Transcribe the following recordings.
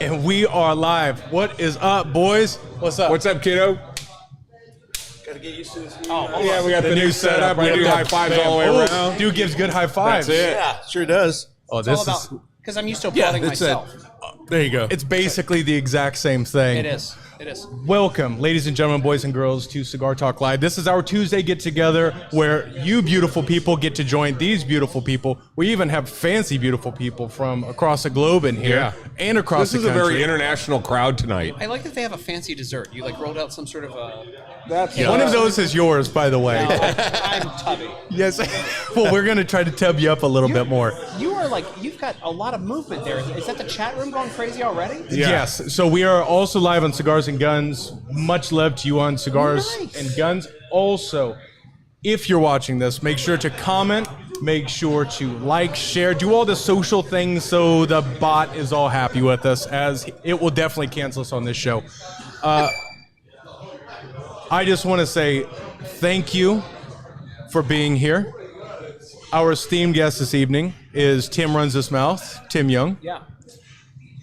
And we are live. What is up, boys? What's up? What's up, kiddo? Gotta get used to this. Yeah, we got the new setup. We do high fives all the way around. Dude gives good high fives. That's it. Yeah, sure does. Oh, It's this all is. about because I'm used to applauding myself. There you go. It's basically the exact same thing. It is. It is. Welcome, ladies and gentlemen, boys and girls, to Cigar Talk Live. This is our Tuesday get-together where you beautiful people get to join these beautiful people. We even have fancy, beautiful people from across the globe in here and across the This is country. a very international crowd tonight. I like that they have a fancy dessert. You like rolled out some sort of a. That's One of those is yours, by the way. I'm tubby. Yes. Well, we're going to try to tub you up a little bit more. You are like you've got a lot of movement there. Is that the chat room going crazy already? Yeah. Yes. So we are also live on Cigars and Guns. Much love to you on Cigars Nice. and Guns. Also, if you're watching this, make sure to comment, make sure to like, share, do all the social things so the bot is all happy with us, as it will definitely cancel us on this show. I just want to say thank you for being here. Our esteemed guest this evening is Tim Runs This Mouth, Tim Young. Yeah.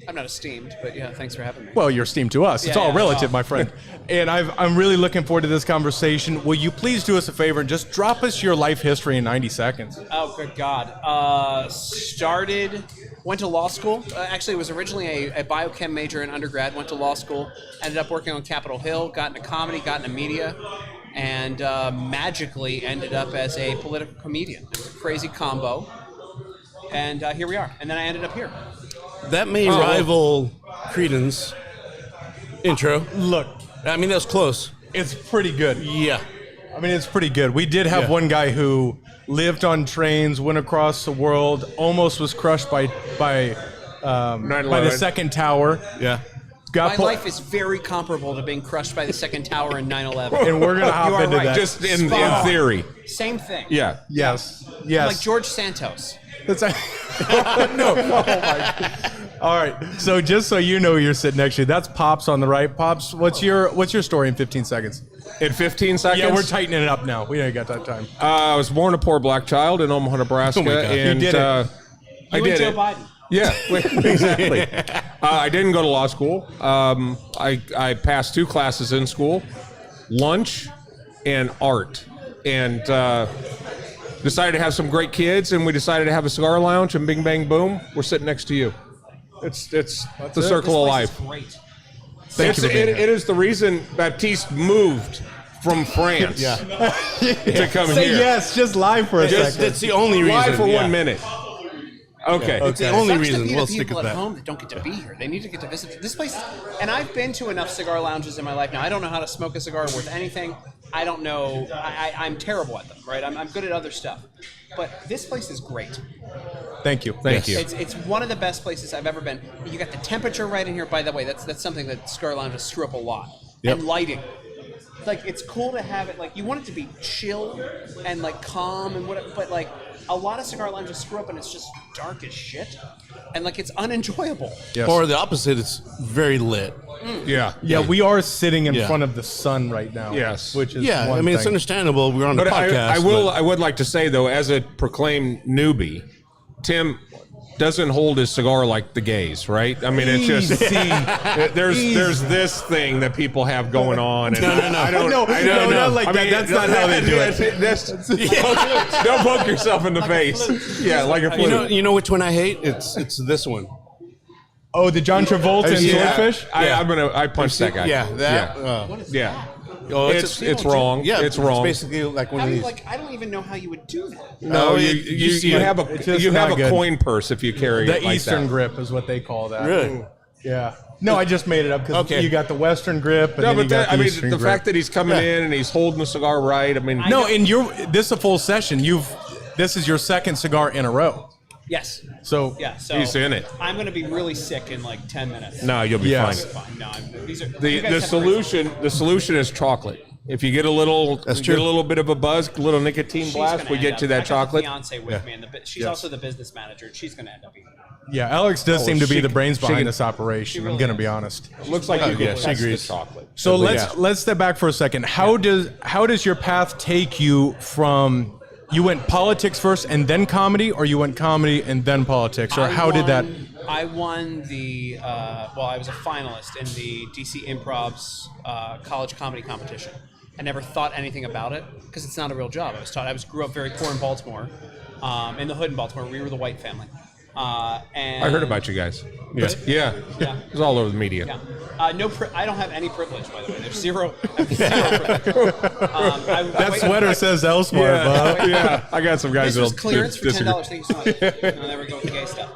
I'm not esteemed, but yeah, thanks for having me. Well, you're esteemed to us. It's Yeah, all yeah, relative, well. my friend. And I'm really looking forward to this conversation. Will you please do us a favor and just drop us your life history in 90 seconds? Oh, good God. Went to law school. Actually, was originally a biochem major in undergrad. Went to law school. Ended up working on Capitol Hill. Got into comedy. Got into media. And magically ended up as a political comedian. It was a crazy combo. And here we are. And then I ended up here. That may rival Creedence intro. Look, I mean, that was close. it's pretty good. Yeah. I mean, it's pretty good. We did have one guy who lived on trains, went across the world, almost was crushed by the 9/11. second tower. Yeah. Got My life is very comparable to being crushed by the second tower in 9/11. and we're gonna hop You are into right. that. Just in Spot on. theory. Same thing. Yeah. yes. Like George Santos. That's no. Oh my. All right. So just so you know, you're sitting next to you. That's Pops on the right. Pops, what's your story in 15 seconds? In 15 seconds? Yeah, we're tightening it up now. We ain't got that time. I was born a poor black child in Omaha, Nebraska. Oh my God. And You did it. I You did and Joe it. Biden. Yeah, exactly. I didn't go to law school. I passed 2 classes in school, lunch and art, and decided to have some great kids, and we decided to have a cigar lounge, and bing, bang, boom, we're sitting next to you. It's the circle of This place life. is great. Thank you for being here. It is the reason Baptiste moved from France to come Say here. yes, just live for a second. That's the only reason. Live for yeah. 1 minute. Okay. It's the only Sucks to reason. be We'll the stick people with at that. home that don't get to be here. They need to get to visit this place. And I've been to enough cigar lounges in my life now. I don't know how to smoke a cigar worth anything. I don't know. I'm terrible at them, right? I'm good at other stuff. But this place is great. Thank you. Thank you. It's one of the best places I've ever been. You got the temperature right in here. By the way, that's something that cigar lounges screw up a lot. Yep. And lighting. Like, it's cool to have it, like, you want it to be chill and, like, calm and whatever, but, like, a lot of cigar lounges screw up and it's just dark as shit. And, like, it's unenjoyable. Yes. Or the opposite, it's very lit. Yeah. Yeah, we are sitting in Yeah. front of the sun right now. Yes. Which is Yeah, one I mean, it's thing. understandable. We're on the But podcast. I would like to say, though, as a proclaimed newbie, Tim doesn't hold his cigar like the gays, right? I mean, it's just there's this thing that people have going on. And I don't No, not like that. That's not how they do it. Don't poke yourself in the face. Yeah, like a flute. You know which one I hate? It's this one. Oh, the John Travolta and Yeah. Swordfish? I punched that guy. Yeah, that. Yeah. Yeah. Oh, It's wrong. Yeah, It's wrong. basically like one How of do you, these. like, I don't even know how you would do that. No, you you have It's just a not good. coin purse if you carry The it like Eastern that. grip is what they call that. Really? Yeah. No, I just made it up because Okay. you got the Western grip and No, then you but got I the mean, Eastern the grip. fact that he's coming in and he's holding the cigar right. I mean, No, and this is a full session. This is your second cigar in a row. Yes. So Yeah, so he's in it. I'm going to be really sick in, like, 10 minutes. No, you'll be Yes. fine. Fine. No, these are, you The guys have great- solution is chocolate. If you get a little true. get a little bit of a buzz, a little nicotine She's blast, gonna we end get up- to I that got chocolate. The fiance with me, and she's also the business manager. She's going to end up eating it. yeah, Alex does seem to be she- the brains she behind can- this operation. really I'm gonna is. be honest. Looks like you yeah, can she test the agrees. chocolate. So Yeah. let's step back for a second. How does your path take you from? You went politics first and then comedy, or you went comedy and then politics, or how did that? I won the I was a finalist in the DC Improv's college comedy competition. I never thought anything about it because it's not a real job. I grew up very poor in Baltimore, in the hood in Baltimore. We were the white family. And I heard about you guys. Yeah. It was all over the media. Yeah. I don't have any privilege, by the way. There's zero. I have zero privilege. That sweater says Elsmore, Bob. Yeah, I got some guys This was that'll clearance for disagree. $10. Thank you so much. I'll never go with the gay stuff.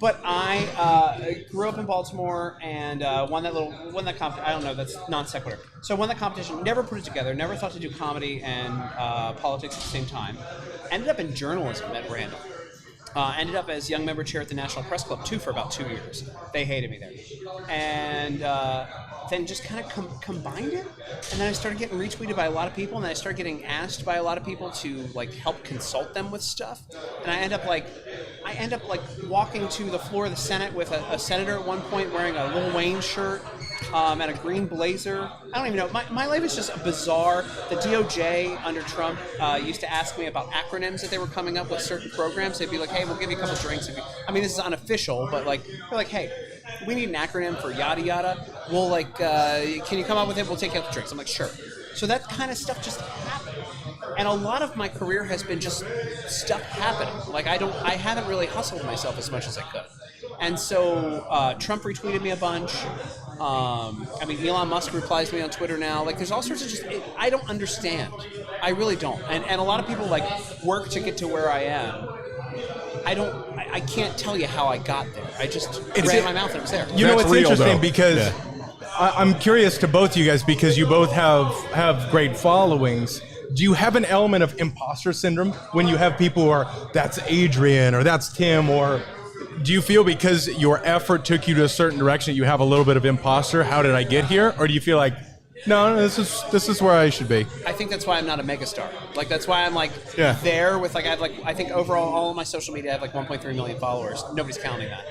But I grew up in Baltimore and won that competition. I don't know, that's non sequitur. So I won that competition, never put it together, never thought to do comedy and politics at the same time. Ended up in journalism at random. Ended up as young member chair at the National Press Club too for about 2 years. They hated me there. And then just kind of combined it. And then I started getting retweeted by a lot of people, and then I started getting asked by a lot of people to like help consult them with stuff. And I end up walking to the floor of the Senate with a senator at one point wearing a Lil Wayne shirt and a green blazer. I don't even know. My life is just bizarre. The DOJ under Trump used to ask me about acronyms that they were coming up with certain programs. They'd be like, hey, we'll give you a couple drinks. This is unofficial, but like, they're like, hey, we need an acronym for yada yada. We'll can you come up with it? We'll take out the drinks. I'm like, sure. So that kind of stuff just happened. And a lot of my career has been just stuff happening. Like I haven't really hustled myself as much as I could. And so Trump retweeted me a bunch. Elon Musk replies to me on Twitter now. Like there's all sorts of I don't understand. I really don't. And a lot of people like work to get to where I am. I can't tell you how I got there. I just ran my mouth and it was there. You know, That's it's real, interesting though. because I'm curious to both you guys because you both have great followings. Do you have an element of imposter syndrome when you have people who are, that's Adrian or that's Tim, or do you feel because your effort took you to a certain direction you have a little bit of imposter? How did I get here? Or do you feel like, no, this is where I should be? I think that's why I'm not a megastar. Like that's why I'm there with I think overall all of my social media I have 1.3 million followers. Nobody's counting that.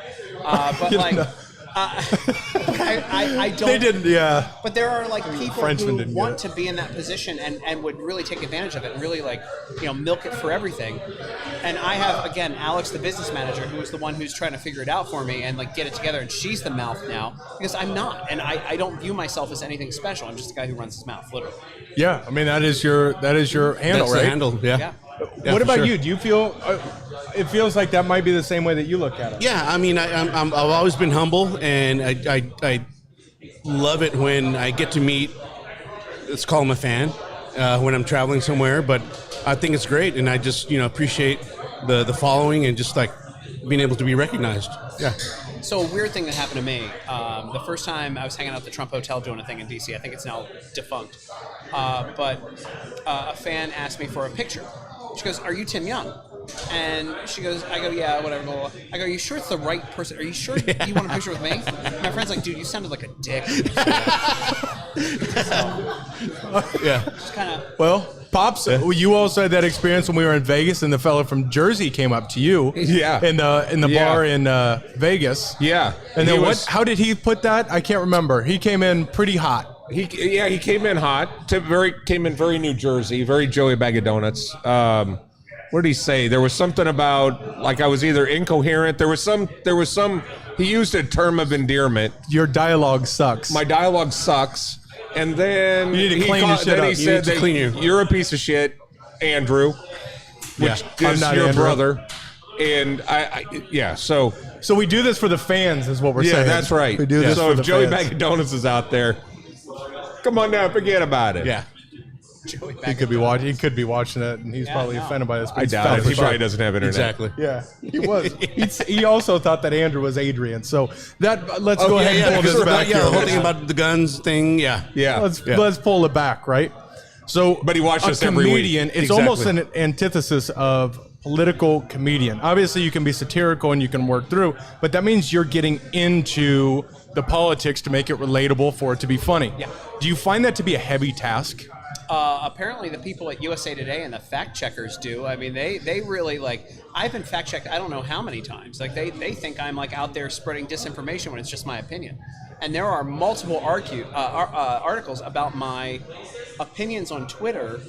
I don't. They didn't, yeah. But there are people Frenchman who didn't want get to be in that position and would really take advantage of it and really milk it for everything. And I have again Alex, the business manager, who is the one who's trying to figure it out for me and get it together. And she's the mouth now because I'm not, and I don't view myself as anything special. I'm just a guy who runs his mouth, literally. Yeah, that is your handle, That's right? the handle, yeah. What about sure. you? Do you feel it feels like that might be the same way that you look at it? Yeah, I've always been humble, and I love it when I get to meet, let's call him a fan, when I'm traveling somewhere. But I think it's great, and I just appreciate the following and just being able to be recognized. Yeah. So a weird thing that happened to me, the first time I was hanging out at the Trump Hotel doing a thing in DC, I think it's now defunct, but a fan asked me for a picture. She goes, "Are you Tim Young?" And I go, "Yeah, whatever." Blah, blah, blah. I go, "Are you sure it's the right person? Are you sure you want a picture with me?" And my friend's like, "Dude, you sounded like a dick." Yeah. Just kind of. Well, Pops, you also had that experience when we were in Vegas, and the fella from Jersey came up to you. Yeah. In the Yeah. bar in Vegas. Yeah. And then He was- how did he put that? I can't remember. He came in pretty hot. He came in hot. Came in very New Jersey, very Joey Bag of Donuts. What did he say? There was something about I was either incoherent. There was some. He used a term of endearment. Your dialogue sucks. My dialogue sucks. And then You need to clean your shit then up. he You said need to clean you. you're a piece of shit, Andrew. Which I'm is not your Andrew. brother. And so So we do this for the fans, is what we're saying. that's right. We do this So for if the Joey fans. Bag of Donuts is out there, come on now, forget about it. Yeah. Joey He could be watching it, and he's probably no. offended by this. but I he's doubt it. felt He probably doesn't have internet. Exactly. Yeah, he was. He also thought that Andrew was Adrian. So let's go ahead and pull because this back the here. whole thing about the guns thing. Yeah. Yeah. Let's pull it back, right? So, But he watched a us every week. comedian. It's Exactly. almost an antithesis of political comedian. Obviously, you can be satirical and you can work through, but that means you're getting into the politics to make it relatable for it to be funny. Yeah. Do you find that to be a heavy task? Apparently the people at USA Today and the fact checkers do. I mean, they really I've been fact checked I don't know how many times. They think I'm out there spreading disinformation when it's just my opinion. And there are multiple articles about my opinions on Twitter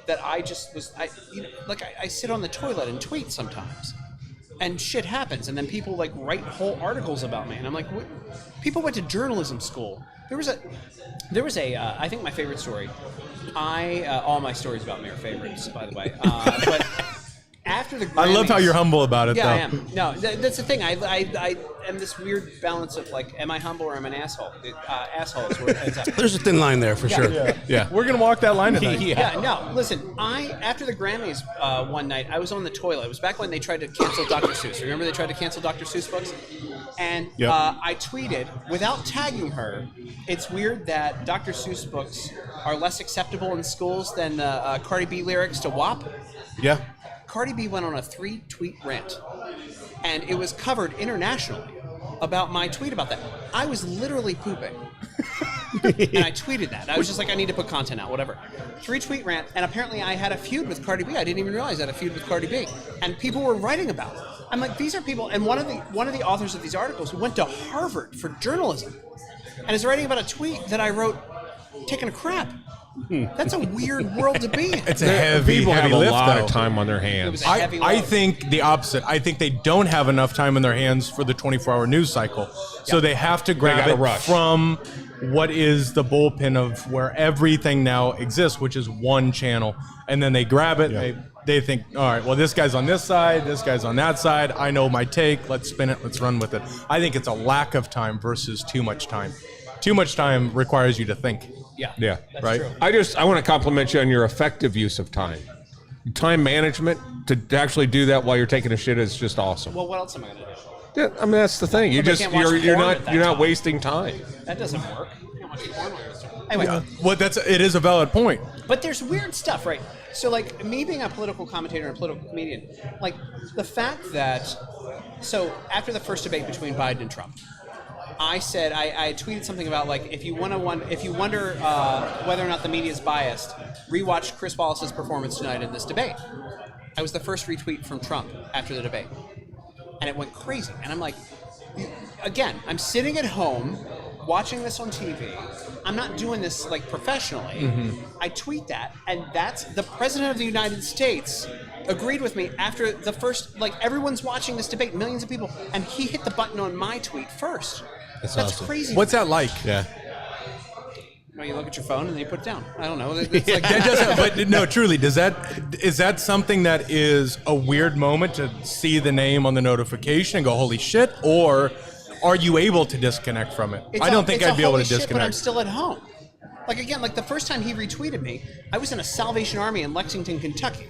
that I just was I sit on the toilet and tweet sometimes. and shit happens, and then people like write whole articles about me, and I'm like, what? People went to journalism school. There was a I think my favorite story. All my stories about me are favorites, by the way. But after the Grammys, I love how you're humble about it, yeah, though. I am. No, that's the thing. I am this weird balance of like, am I humble or am I an asshole? Asshole is where it's at. There's a thin line there for sure. Yeah. We're going to walk that line tonight. Yeah, no, listen, after the Grammys one night, I was on the toilet. It was back when they tried to cancel Dr. Seuss. Remember they tried to cancel Dr. Seuss books? And I tweeted, without tagging her, it's weird that Dr. Seuss books are less acceptable in schools than Cardi B lyrics to WAP. Yeah. Cardi B went on a 3-tweet rant, and it was covered internationally about my tweet about that. I was literally pooping. And I tweeted that. I was just like, I need to put content out, whatever. 3-tweet rant, and apparently I had a feud with Cardi B. I didn't even realize I had a feud with Cardi B. And people were writing about it. I'm like, these are people, and one of the authors of these articles went to Harvard for journalism and is writing about a tweet that I wrote taking a crap. That's a weird world to be in. It's a heavy, People heavy have a lift, lot though. of time on their It hands. was a heavy I load. think the opposite. I think they don't have enough time in their hands for the 24-hour news cycle. So they have to grab gotta it rush. from what is the bullpen of where everything now exists, which is one channel. And then they grab it. They think, all right, well, this guy's on this side. This guy's on that side. I know my take. Let's spin it. Let's run with it. I think it's a lack of time versus too much time. Too much time requires you to think. Yeah. That's right? true. I want to compliment you on your effective use of time. Time management, to actually do that while you're taking a shit is just awesome. Well, what else am I going to do? Yeah, I mean that's the thing. But I can't watch You're porn not at that you're not time. wasting time. That doesn't work. You can't watch porn while you're doing it. Anyway, Well, it is a valid point. but there's weird stuff, right? So, like, me being a political commentator and a political comedian, like, the fact that, so, after the first debate between Biden and Trump, I said, I tweeted something about, like, if you wonder whether or not the media is biased, rewatch Chris Wallace's performance tonight in this debate. I was the first retweet from Trump after the debate. And it went crazy. And I'm like, again, I'm sitting at home watching this on TV. I'm not doing this like professionally. I tweet that, and that's the president of the United States agreed with me after the first, like, everyone's watching this debate, millions of people, and he hit the button on my tweet first. That's awesome. crazy. What's that like? Yeah. Well, you look at your phone and then you put it down. I don't know. It's like That doesn't, but no, truly, is that something that is a weird moment to see the name on the notification and go, holy shit? Or are you able to disconnect from it? I don't think I'd be able to Shit, but I'm disconnect. still at home. Like, again, like the first time he retweeted me, I was in a Salvation Army in Lexington, Kentucky.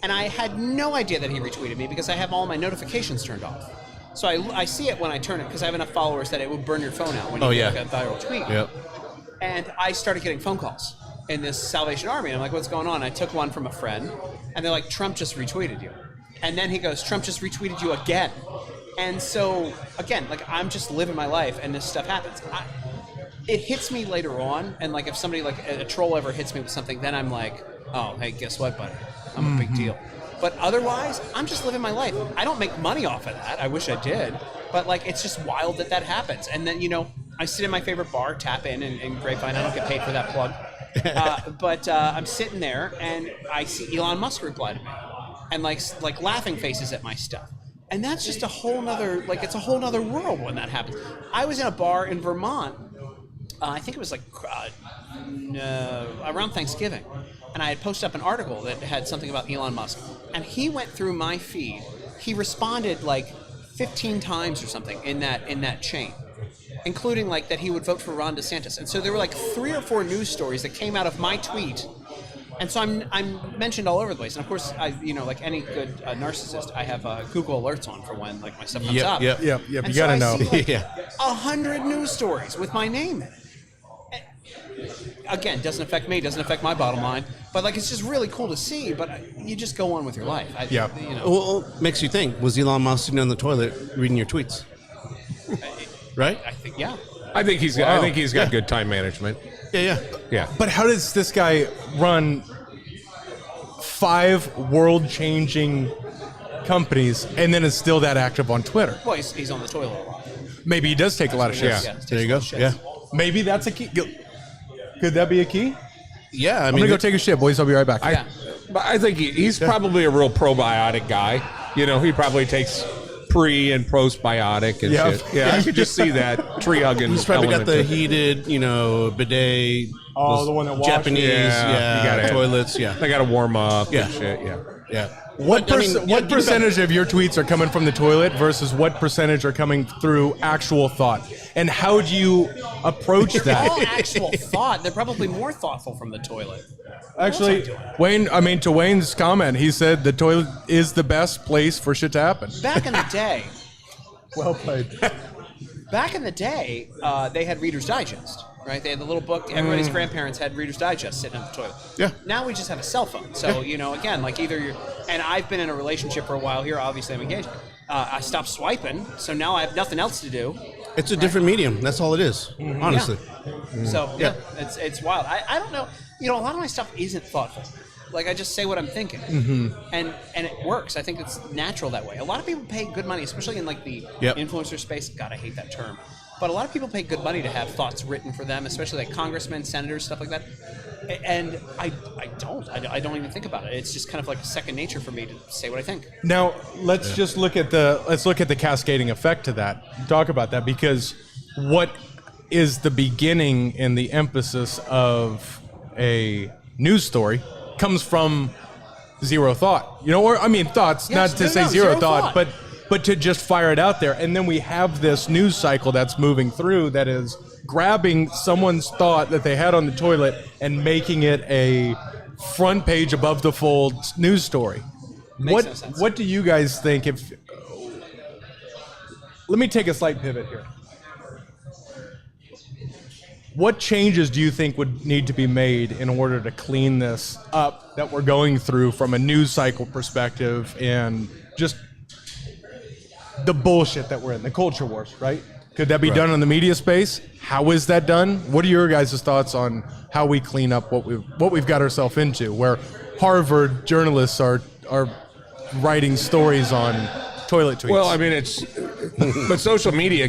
And I had no idea that he retweeted me because I have all my notifications turned off. So I see it when I turn it because I have enough followers that it would burn your phone out when you make a viral tweet. Yep. And I started getting phone calls in this Salvation Army. And I'm like, what's going on? I took one from a friend, and they're like, Trump just retweeted you. And then he goes, Trump just retweeted you again. And so, again, like, I'm just living my life, and this stuff happens. It hits me later on, and, like, if somebody, like, a troll ever hits me with something, then I'm like, oh, hey, guess what, buddy? I'm a big deal. But otherwise, I'm just living my life. I don't make money off of that. I wish I did. But, like, it's just wild that that happens. And then, you know, I sit in my favorite bar, Tap in Grapevine. I don't get paid for that plug. But I'm sitting there, and I see Elon Musk reply to me. And, like laughing faces at my stuff. And that's just a whole nother, like, it's a whole nother world when that happens. I was in a bar in Vermont. I think it was, like, around Thanksgiving. And I had posted up an article that had something about Elon Musk. And he went through my feed. He responded, like, 15 times or something in that chain, including, like, that he would vote for Ron DeSantis. And so there were, like, 3 or 4 news stories that came out of my tweet. And so I'm mentioned all over the place. And, of course, like any good narcissist, I have Google alerts on for when, like, my stuff comes up. Yep. And You so gotta I know. see, like, Yeah. 100 news stories with my name in it. Again, doesn't affect me, doesn't affect my bottom line, but, like, it's just really cool to see. But you just go on with your life. Yeah. You know. Well, makes you think, was Elon Musk sitting on the toilet reading your tweets? Right? I think, yeah. I think he's got good time management. Yeah. Yeah. But how does this guy run 5 world-changing companies and then is still that active on Twitter? Well, he's on the toilet a lot. Maybe he does take a lot of shits. Yeah. There you go. Yeah. Maybe that's a key. Could that be a key? Yeah. I I'm mean, gonna go take a shit, boys. I'll be right back. Yeah. But I think he's probably a real probiotic guy. You know, he probably takes pre and postbiotic and Yep. shit. Yeah, I could just see that tree hugging. He's probably got element the to it. heated, bidet. Oh, those the one that washes. Japanese, Yeah, you gotta have- toilets, yeah. They got to warm up Yeah. and shit. Yeah. Yeah. What But, I mean, what you percentage of your tweets are coming from the toilet versus what percentage are coming through actual thought? And how do you approach All that? actual thought. They're probably more thoughtful from the toilet. Actually, Wayne, to Wayne's comment, he said the toilet is the best place for shit to happen. Back in the day, Well played. they had Reader's Digest, right? They had the little book. Everybody's grandparents had Reader's Digest sitting at the toilet. Yeah. Now we just have a cell phone. So, again, like either you're, and I've been in a relationship for a while here. Obviously, I'm engaged. I stopped swiping, so now I have nothing else to do. It's a different medium. That's all it is, honestly. So, yeah, it's wild. I don't know. A lot of my stuff isn't thoughtful. Like, I just say what I'm thinking. And it works. I think it's natural that way. A lot of people pay good money, especially in, like, the influencer space. God, I hate that term. But a lot of people pay good money to have thoughts written for them, especially like congressmen, senators, stuff like that. And I don't even think about it. It's just kind of like second nature for me to say what I think. Now let's just look at the cascading effect to that. Talk about that, because what is the beginning and the emphasis of a news story comes from zero thought. Thoughts. Yes, not to say zero zero thought, thought. but to just fire it out there. And then we have this news cycle that's moving through that is grabbing someone's thought that they had on the toilet and making it a front page above the fold news story. Makes no sense. What do you guys think let me take a slight pivot here. What changes do you think would need to be made in order to clean this up that we're going through from a news cycle perspective and just the bullshit that we're in, the culture wars, right? Could that be done in the media space? How is that done? What are your guys' thoughts on how we clean up what we've got ourselves into, where Harvard journalists are writing stories on toilet tweets? Well, I mean, but social media,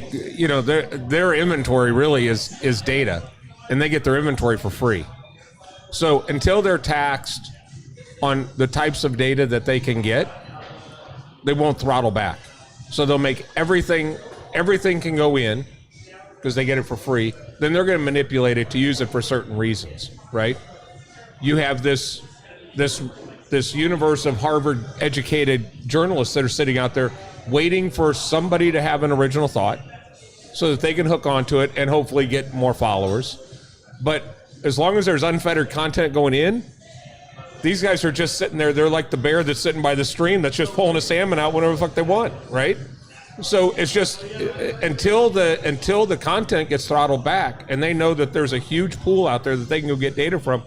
their inventory really is data, and they get their inventory for free. So until they're taxed on the types of data that they can get, they won't throttle back. So they'll make everything can go in because they get it for free. Then they're going to manipulate it to use it for certain reasons, right? You have this universe of Harvard educated journalists that are sitting out there waiting for somebody to have an original thought so that they can hook onto it and hopefully get more followers. But as long as there's unfettered content going in, these guys are just sitting there. They're like the bear that's sitting by the stream that's just pulling a salmon out whenever the fuck they want, right? So it's just until the content gets throttled back and they know that there's a huge pool out there that they can go get data from,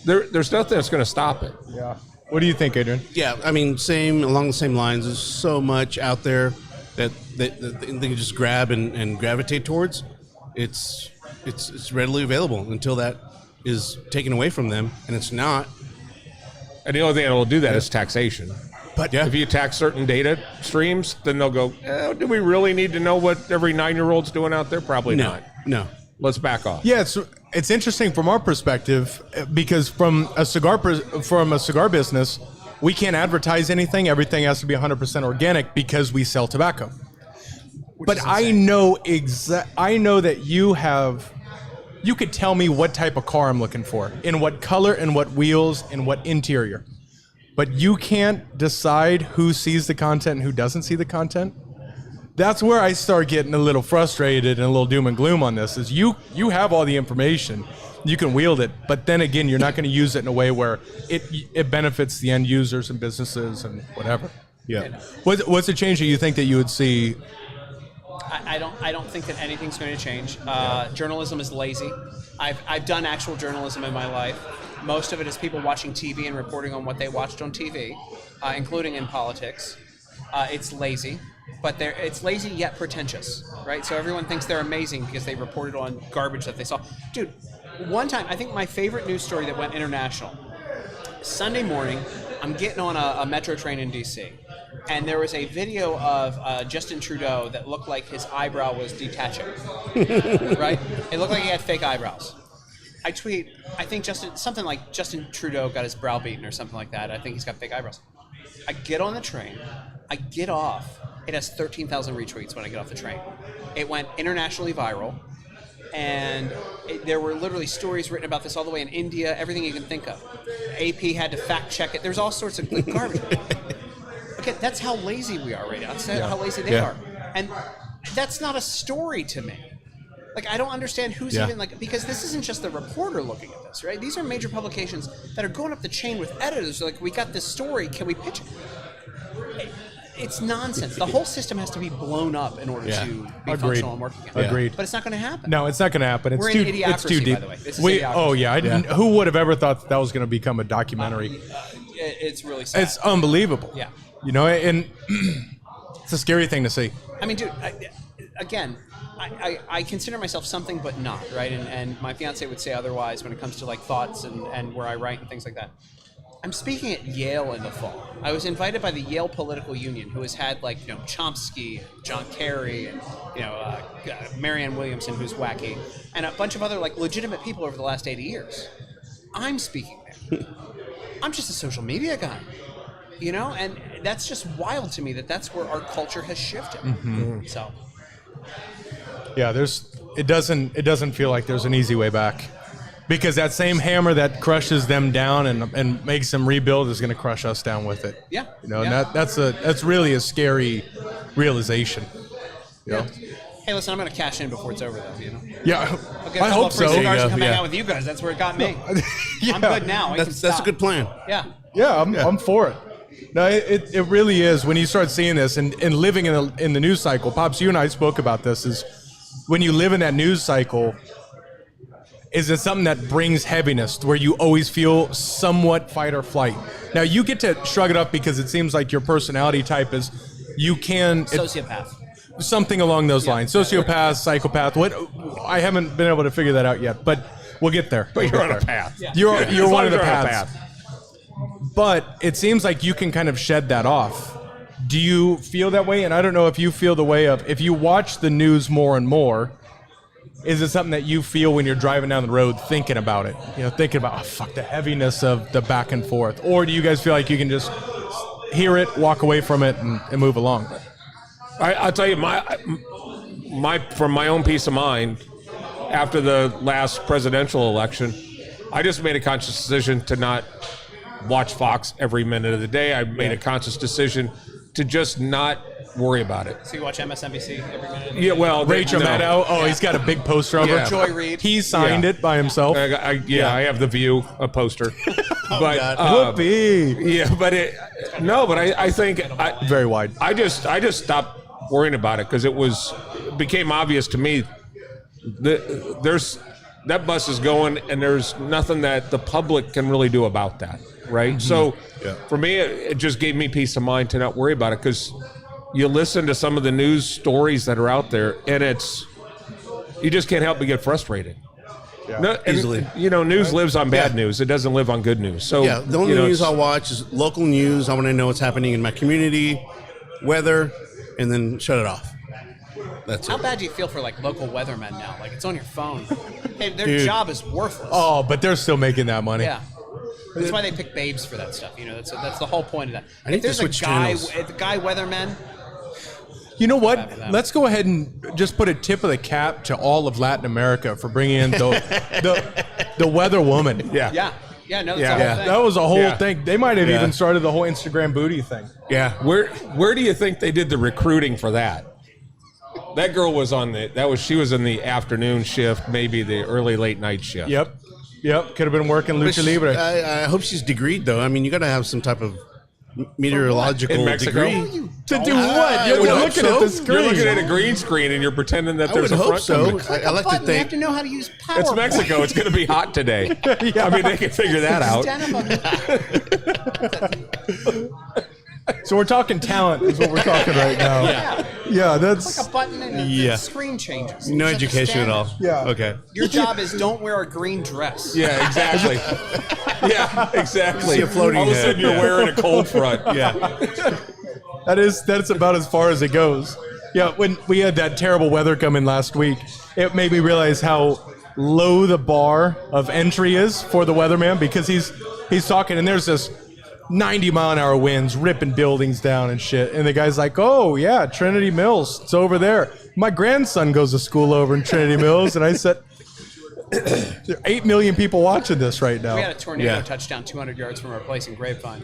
there's nothing that's going to stop it. Yeah. What do you think, Adrian? Yeah, I mean, along the same lines. There's so much out there that they can just grab and gravitate towards. It's readily available until that is taken away from them, and it's not. And the only thing that will do that is taxation. But If you tax certain data streams, then they'll go, do we really need to know what every 9-year-old's doing out there? Probably not. No. Let's back off. Yeah, it's interesting from our perspective because from a cigar business, we can't advertise anything. Everything has to be 100% organic because we sell tobacco. But I know that you could tell me what type of car I'm looking for, in what color, and what wheels, and what interior. But you can't decide who sees the content and who doesn't see the content. That's where I start getting a little frustrated and a little doom and gloom on this, is you have all the information, you can wield it, but then again, you're not going to use it in a way where it benefits the end users and businesses and whatever. Yeah. What's the change that you think that you would see? I don't think that anything's going to change. Journalism is lazy. I've done actual journalism in my life. Most of it is people watching TV and reporting on what they watched on TV, including in politics. It's lazy, but it's lazy yet pretentious, right? So everyone thinks they're amazing because they reported on garbage that they saw. Dude, one time, I think my favorite news story that went international, Sunday morning, I'm getting on a metro train in D.C., and there was a video of Justin Trudeau that looked like his eyebrow was detaching, right? It looked like he had fake eyebrows. I tweet, I think something like Justin Trudeau got his brow beaten or something like that. I think he's got fake eyebrows. I get on the train, I get off, It has 13,000 retweets when I get off the train. It went internationally viral, and there were literally stories written about this all the way in India, everything you can think of. AP had to fact check it. There's all sorts of garbage. Okay, that's how lazy we are right now. That's how lazy they are. And that's not a story to me. Like, I don't understand who's even like, because this isn't just the reporter looking at this, right? These are major publications that are going up the chain with editors. They're like, we got this story, can we pitch it? It's nonsense. The whole system has to be blown up in order to be functional and working. Agreed. But it's not going to happen. No, it's not going to happen. We're in idiocracy, by the way. This is idiocracy. Oh yeah, who would have ever thought that was going to become a documentary? It's really sad. It's unbelievable. Yeah. You know, and it's a scary thing to see. I mean, dude, I consider myself something but not, right? And my fiance would say otherwise when it comes to like thoughts and where I write and things like that. I'm speaking at Yale in the fall. I was invited by the Yale Political Union, who has had like, Chomsky, John Kerry, and Marianne Williamson, who's wacky, and a bunch of other like legitimate people over the last 80 years. I'm speaking there. I'm just a social media guy, and that's just wild to me that that's where our culture has shifted. Mm-hmm. So, yeah, it doesn't feel like there's an easy way back. Because that same hammer that crushes them down and makes them rebuild is going to crush us down with it. Yeah. And that's really a scary realization. Yeah. Hey, listen, I'm going to cash in before it's over, though. Yeah, I hope so. Cigars and come hang out with you guys. That's where it got me. I'm good now. That's a good plan. Yeah. Yeah, I'm for it. No, it really is. When you start seeing this and living in the news cycle, Pops, you and I spoke about this. Is when you live in that news cycle. Is it something that brings heaviness where you always feel somewhat fight or flight? Now, you get to shrug it up because it seems like your personality type is you can... Sociopath. Something along those lines. Sociopath, psychopath. What? I haven't been able to figure that out yet, but we'll get there. But you're on a path. Yeah. You're one of the paths. But it seems like you can kind of shed that off. Do you feel that way? And I don't know if you feel the way of... If you watch the news more and more... Is it something that you feel when you're driving down the road thinking about it? Thinking about, the heaviness of the back and forth. Or do you guys feel like you can just hear it, walk away from it, and move along? I'll tell you, from my own peace of mind, after the last presidential election, I just made a conscious decision to not watch Fox every minute of the day. I made a conscious decision to just not worry about it. So you watch MSNBC every minute? Yeah, well, Rachel Maddow. Oh, he's got a big poster of her. Joy Reid. He signed it by himself. I have the View, a poster. But Whoopee. Yeah, but I think Very wide. I just stopped worrying about it because it became obvious to me that that bus is going and there's nothing that the public can really do about that, right? Mm-hmm. So for me, it just gave me peace of mind to not worry about it because you listen to some of the news stories that are out there and you just can't help but get frustrated. Yeah. No, easily. News lives on bad news. It doesn't live on good news. So the only news I'll watch is local news. I want to know what's happening in my community, weather, and then shut it off. That's How bad do you feel for like local weathermen now? Like it's on your phone. Hey, their job is worthless. Oh, but they're still making that money. Yeah. That's why they pick babes for that stuff. That's the whole point of that. I need to switch channels. The guy weathermen. You know what? Let's go ahead and just put a tip of the cap to all of Latin America for bringing in the weather woman. Yeah. No, that's the whole thing. That was a whole thing. They might have even started the whole Instagram booty thing. Yeah. Where do you think they did the recruiting for that? That girl was she was in the afternoon shift, maybe the early late night shift. Yep. Could have been working lucha libre. I hope she's degreed though. I mean, you got to have some type of meteorological in Mexico degree. To do what? You're looking at the screen. You're looking at a green screen and you're pretending that I there's would a hope front so. coming. I like to You have think. to know how to use PowerPoint. It's Mexico. It's going to be hot today. I mean, they can figure that out. So we're talking talent is what we're talking right now. Yeah, that's Click a button and the screen changes. No You just education at all. stand Yeah. Okay. Your job is don't wear a green dress. Yeah, exactly. See a floating All of a head. sudden, you're wearing a cold front. Yeah. that's about as far as it goes. Yeah, when we had that terrible weather come in last week, it made me realize how low the bar of entry is for the weatherman because he's talking and there's this 90-mile-an-hour winds ripping buildings down and shit. And the guy's like, "Oh yeah, Trinity Mills, it's over there. My grandson goes to school over in Trinity Mills." And I said, there are 8 million people watching this right now. We had a tornado touchdown 200 yards from our place in Grapevine.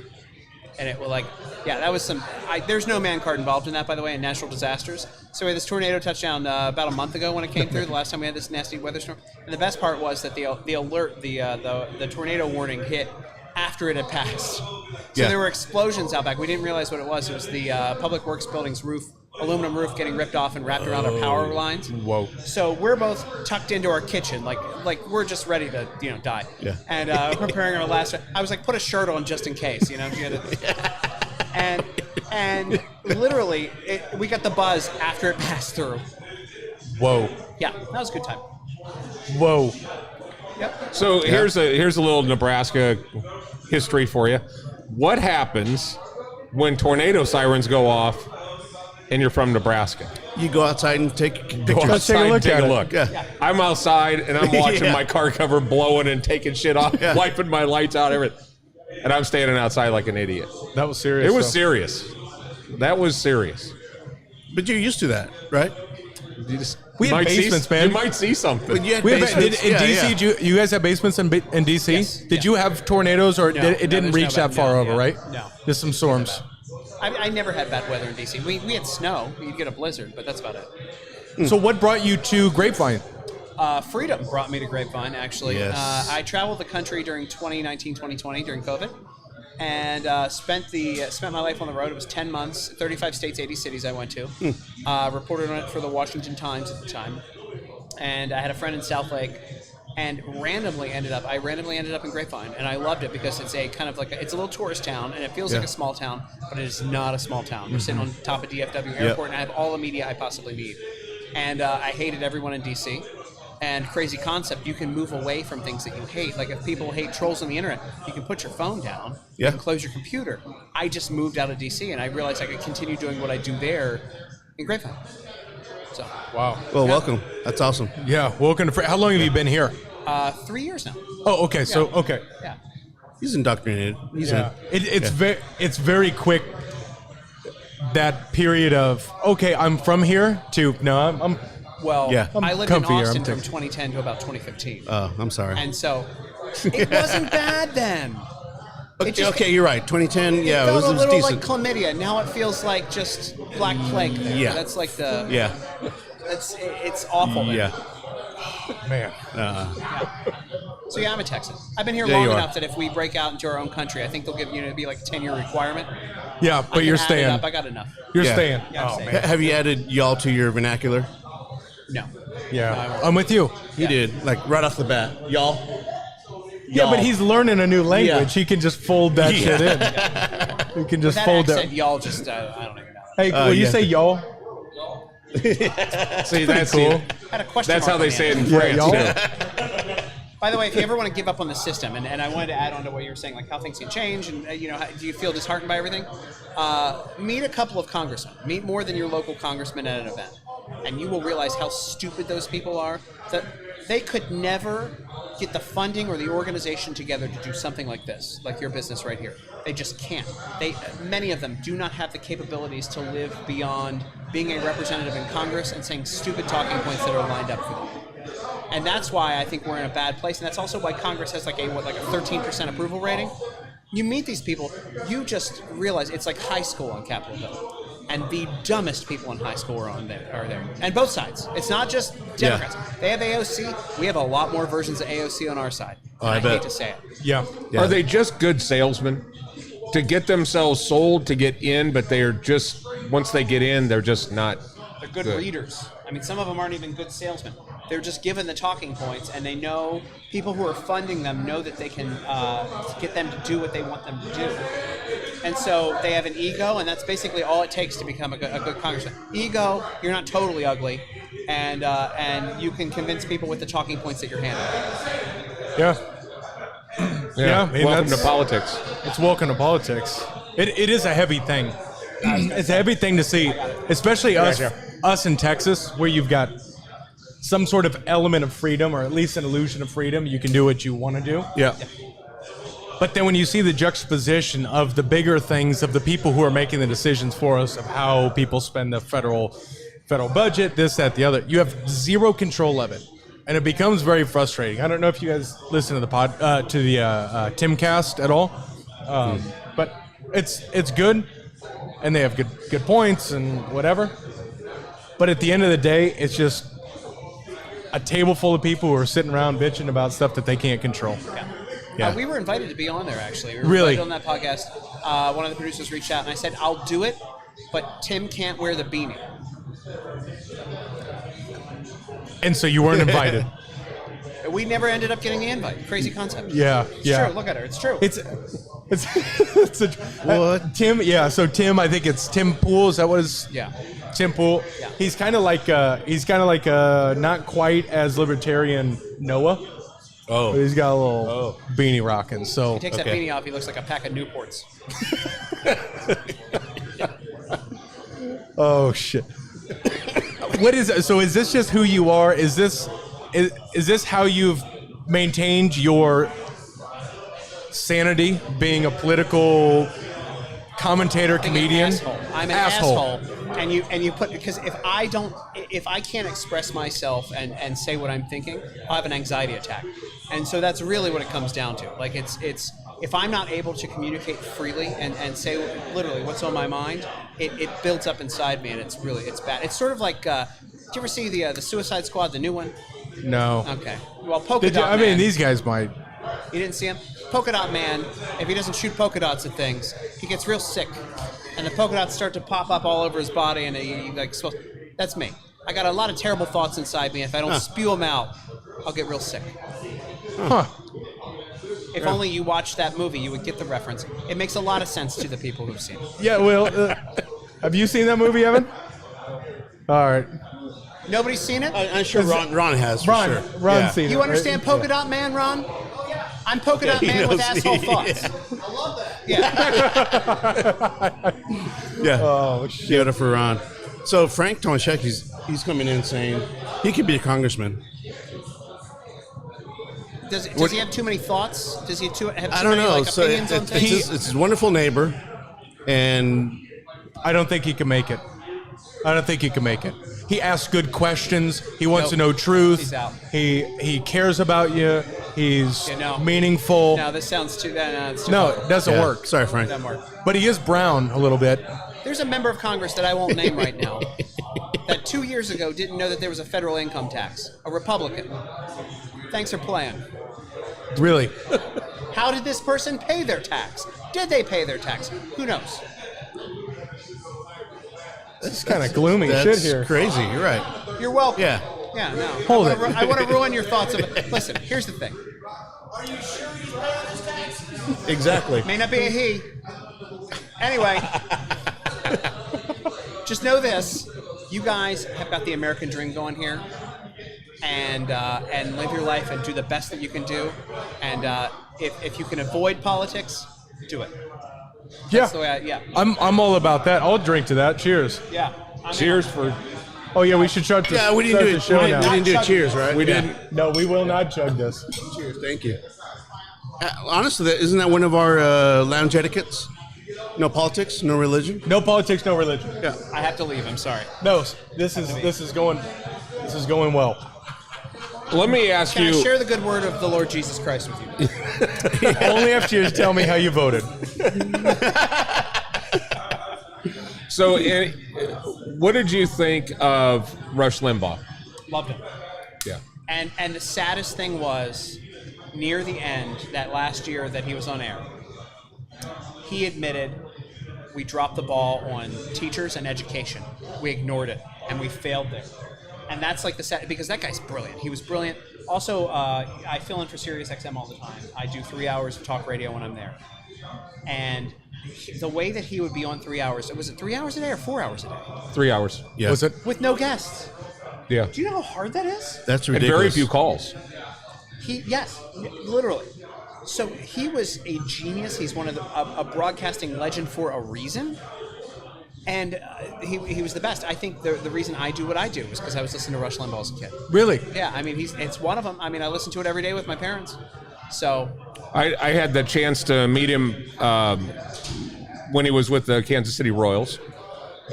And it was like, that was some. There's no man card involved in that, by the way, in natural disasters. So we had this tornado touchdown about a month ago when it came through. The last time we had this nasty weather storm. And the best part was that the alert, the tornado warning hit after it had passed. So there were explosions out back. We didn't realize what it was. It was the Public Works building's roof, aluminum roof, getting ripped off and wrapped around our power lines. Whoa! So we're both tucked into our kitchen, like we're just ready to die. Yeah. And preparing our last. I was like, put a shirt on just in case, And literally, we got the buzz after it passed through. Whoa! Yeah, that was a good time. Whoa! Yep. So here's a little Nebraska history for you. What happens when tornado sirens go off and you're from Nebraska? You go outside and take pictures. Let's take a look at it. Yeah. I'm outside and I'm watching Yeah. my car cover blowing and taking shit off, wiping my lights out, everything. And I'm standing outside like an idiot. That was serious. It was though. serious. That was serious. But you're used to that, right? We had basements, man. You might see something. But you had We have, basements. in Yeah, DC, yeah. you guys have basements in DC? Yes. Did you have tornadoes, or No, it didn't there's reach no that far no, over, yeah. right? No. Just some storms. I never had bad weather in DC. We had snow. You'd get a blizzard, but that's about it. So what brought you to Grapevine? Freedom brought me to Grapevine, actually. Yes. I traveled the country during 2019, 2020, during COVID, and spent my life on the road. It was 10 months, 35 states, 80 cities I went to. Reported on it for the Washington Times at the time. And I had a friend in South Lake, and I randomly ended up in Grapevine, and I loved it because it's a kind of it's a little tourist town, and it feels like a small town, but it is not a small town. We're sitting on top of DFW Airport, and I have all the media I possibly need. And I hated everyone in DC. And crazy concept, you can move away from things that you hate. Like if people hate trolls on the internet, you can put your phone down, you can close your computer. I just moved out of DC, and I realized I could continue doing what I do there in Grapevine. So, Wow. Well, welcome. That's awesome. Yeah, welcome to. How long have you been here? 3 years now. Oh, okay. So okay. Yeah. He's indoctrinated. He's Yeah. It's very quick. That period of I'm from here to I'm Well, Yeah. I lived in comfy here, Austin I'm from taking- 2010 to about 2015. Oh, I'm sorry. And so it wasn't bad then. It just- Okay, you're right. 2010, yeah, It it felt a was little decent. like chlamydia. Now it feels like just black plague there. Yeah. That's like the... Yeah. It's awful there. Yeah. man. So yeah, I'm a Texan. I've been here Yeah, long you are. enough that if we break out into our own country, I think they'll give it'd be like a 10-year requirement. Yeah, I but can you're add it staying. up. I got enough. You're Yeah. staying. Yeah, I'm Oh staying. man. Have you added y'all to your vernacular? No. Yeah, I'm with you. He did, like right off the bat. Y'all. Yeah, but he's learning a new language. Yeah. He can just fold that shit in. He can just That fold accent, that. y'all just, I don't even know. Hey, will you yeah. say y'all? See, that's cool. cool. I had a question That's mark how they on the say it end. in Yeah, France. y'all. too. By the way, if you ever want to give up on the system, and I wanted to add on to what you were saying, like how things can change, and do you feel disheartened by everything? Meet a couple of congressmen. Meet more than your local congressman at an event, and you will realize how stupid those people are. That they could never get the funding or the organization together to do something like this, like your business right here. They just can't. Many of them do not have the capabilities to live beyond being a representative in Congress and saying stupid talking points that are lined up for them. And that's why I think we're in a bad place. And that's also why Congress has like a 13% approval rating. You meet these people, you just realize it's like high school on Capitol Hill. And the dumbest people in high school are there. And both sides. It's not just Democrats. They have AOC. We have a lot more versions of AOC on our side. And I bet. hate to say it. Yeah. Yeah. Are they just good salesmen to get themselves sold to get in, but they are just, once they get in, they're just not They're good readers. I mean, some of them aren't even good salesmen. They're just given the talking points, and they know people who are funding them know that they can get them to do what they want them to do. And so they have an ego, and that's basically all it takes to become a good congressman. Ego, you're not totally ugly, and you can convince people with the talking points that you're handling. Yeah. Yeah, I mean, welcome to that's- politics. It's welcome to politics. It is a heavy thing. It's a heavy thing to see, especially us in Texas, where you've got some sort of element of freedom, or at least an illusion of freedom. You can do what you want to do. Yeah. But then when you see the juxtaposition of the bigger things of the people who are making the decisions for us of how people spend the federal budget, this, that, the other, you have zero control of it, and it becomes very frustrating. I don't know if you guys listen to the Timcast at all, but it's good, and they have good points and whatever. But at the end of the day, it's just a table full of people who are sitting around bitching about stuff that they can't control. Yeah. We were invited to be on there, actually. We were Really? invited on that podcast. One of the producers reached out, and I said, I'll do it, but Tim can't wear the beanie. And so you weren't invited. We never ended up getting the invite. Crazy concept. Yeah, It's yeah. true. Look at her. It's true. It's What? Tim. Yeah, so Tim, I think it's Tim Pool. Is that what his? Yeah. Tim Pool. Yeah. He's kind of like not quite as libertarian Noah. Oh. But he's got a little beanie rocking. So He takes that beanie off. He looks like a pack of Newports. oh shit. What is it? So is this just who you are? Is this how you've maintained your sanity, being a political commentator, comedian? I'm an asshole. And you put, because if I can't express myself and say what I'm thinking, I'll have an anxiety attack. And so that's really what it comes down to. Like it's if I'm not able to communicate freely and say literally what's on my mind, it builds up inside me, and it's bad. It's sort of like, did you ever see the Suicide Squad, the new one? No. Okay. Well, Polka Dot I mean, Man. these guys might. You didn't see him? Polka Dot Man, if he doesn't shoot polka dots at things, he gets real sick. And the polka dots start to pop up all over his body, and he like, that's me. I got a lot of terrible thoughts inside me. If I don't spew them out, I'll get real sick. Huh. If only you watched that movie, you would get the reference. It makes a lot of sense to the people who've seen it. Yeah. Well, have you seen that movie, Evan? All right. Nobody's seen it? I'm sure Ron has, for Ron, sure. Ron's seen it. You understand right? Polka Dot Man, Ron? I'm Polka Dot Man with asshole thoughts. I love that. Yeah. Yeah. Oh shit. Give it up for Ron. So Frank Tomaszek, he's coming in saying he could be a congressman. Does he have too many thoughts? Does he have too I don't many know. like, So opinions on things? it's his wonderful neighbor, and I don't think he can make it. He asks good questions. He wants to know truth. He's out. He cares about you. He's no. meaningful. No, this sounds too... it's too No, far. it doesn't Yeah. work. Sorry, Frank. Doesn't work. But he is brown a little bit. There's a member of Congress that I won't name right now that 2 years ago didn't know that there was a federal income tax. A Republican. Thanks for playing. Really. How did this person pay their tax? Did they pay their tax? Who knows? It's kind of gloomy that's shit here. crazy. You're right. You're welcome. Yeah. Yeah, no. Hold I it. wanna I want to ruin your thoughts of it. Listen, here's the thing. Exactly. May not be a he. Anyway, just know this: you guys have got the American dream going here, and live your life and do the best that you can do. And if you can avoid politics, do it. Yeah. That's the way I'm all about that. I'll drink to that. Cheers. yeah. I'm Cheers in. for. Oh yeah, we should start this. Yeah, we didn't start do the it. show We now. didn't do a cheers, right? We Yeah. didn't. No, we will not chug this. Cheers. Thank you. Honestly, isn't that one of our lounge etiquettes? No politics, no religion. No politics, no religion. Yeah. I have to leave. I'm sorry. No, this is going well. Let me ask Can I you. share the good word of the Lord Jesus Christ with you? Only after you tell me how you voted. So, what did you think of Rush Limbaugh? Loved him. Yeah. And the saddest thing was, near the end, that last year that he was on air, he admitted we dropped the ball on teachers and education. We ignored it, and we failed there. And that's like the sad, because that guy's brilliant. He was brilliant. Also, I fill in for Sirius XM all the time. I do 3 hours of talk radio when I'm there. And the way that he would be on 3 hours, was it 3 hours a day or 4 hours a day? 3 hours. Yeah. Was it? With no guests. Yeah. Do you know how hard that is? That's And ridiculous. very few calls. Yes, literally. So he was a genius. He's one of a broadcasting legend for a reason. And he was the best. I think the reason I do what I do is because I was listening to Rush Limbaugh as a kid. Really? Yeah, I mean, it's one of them. I mean, I listen to it every day with my parents. So I had the chance to meet him when he was with the Kansas City Royals,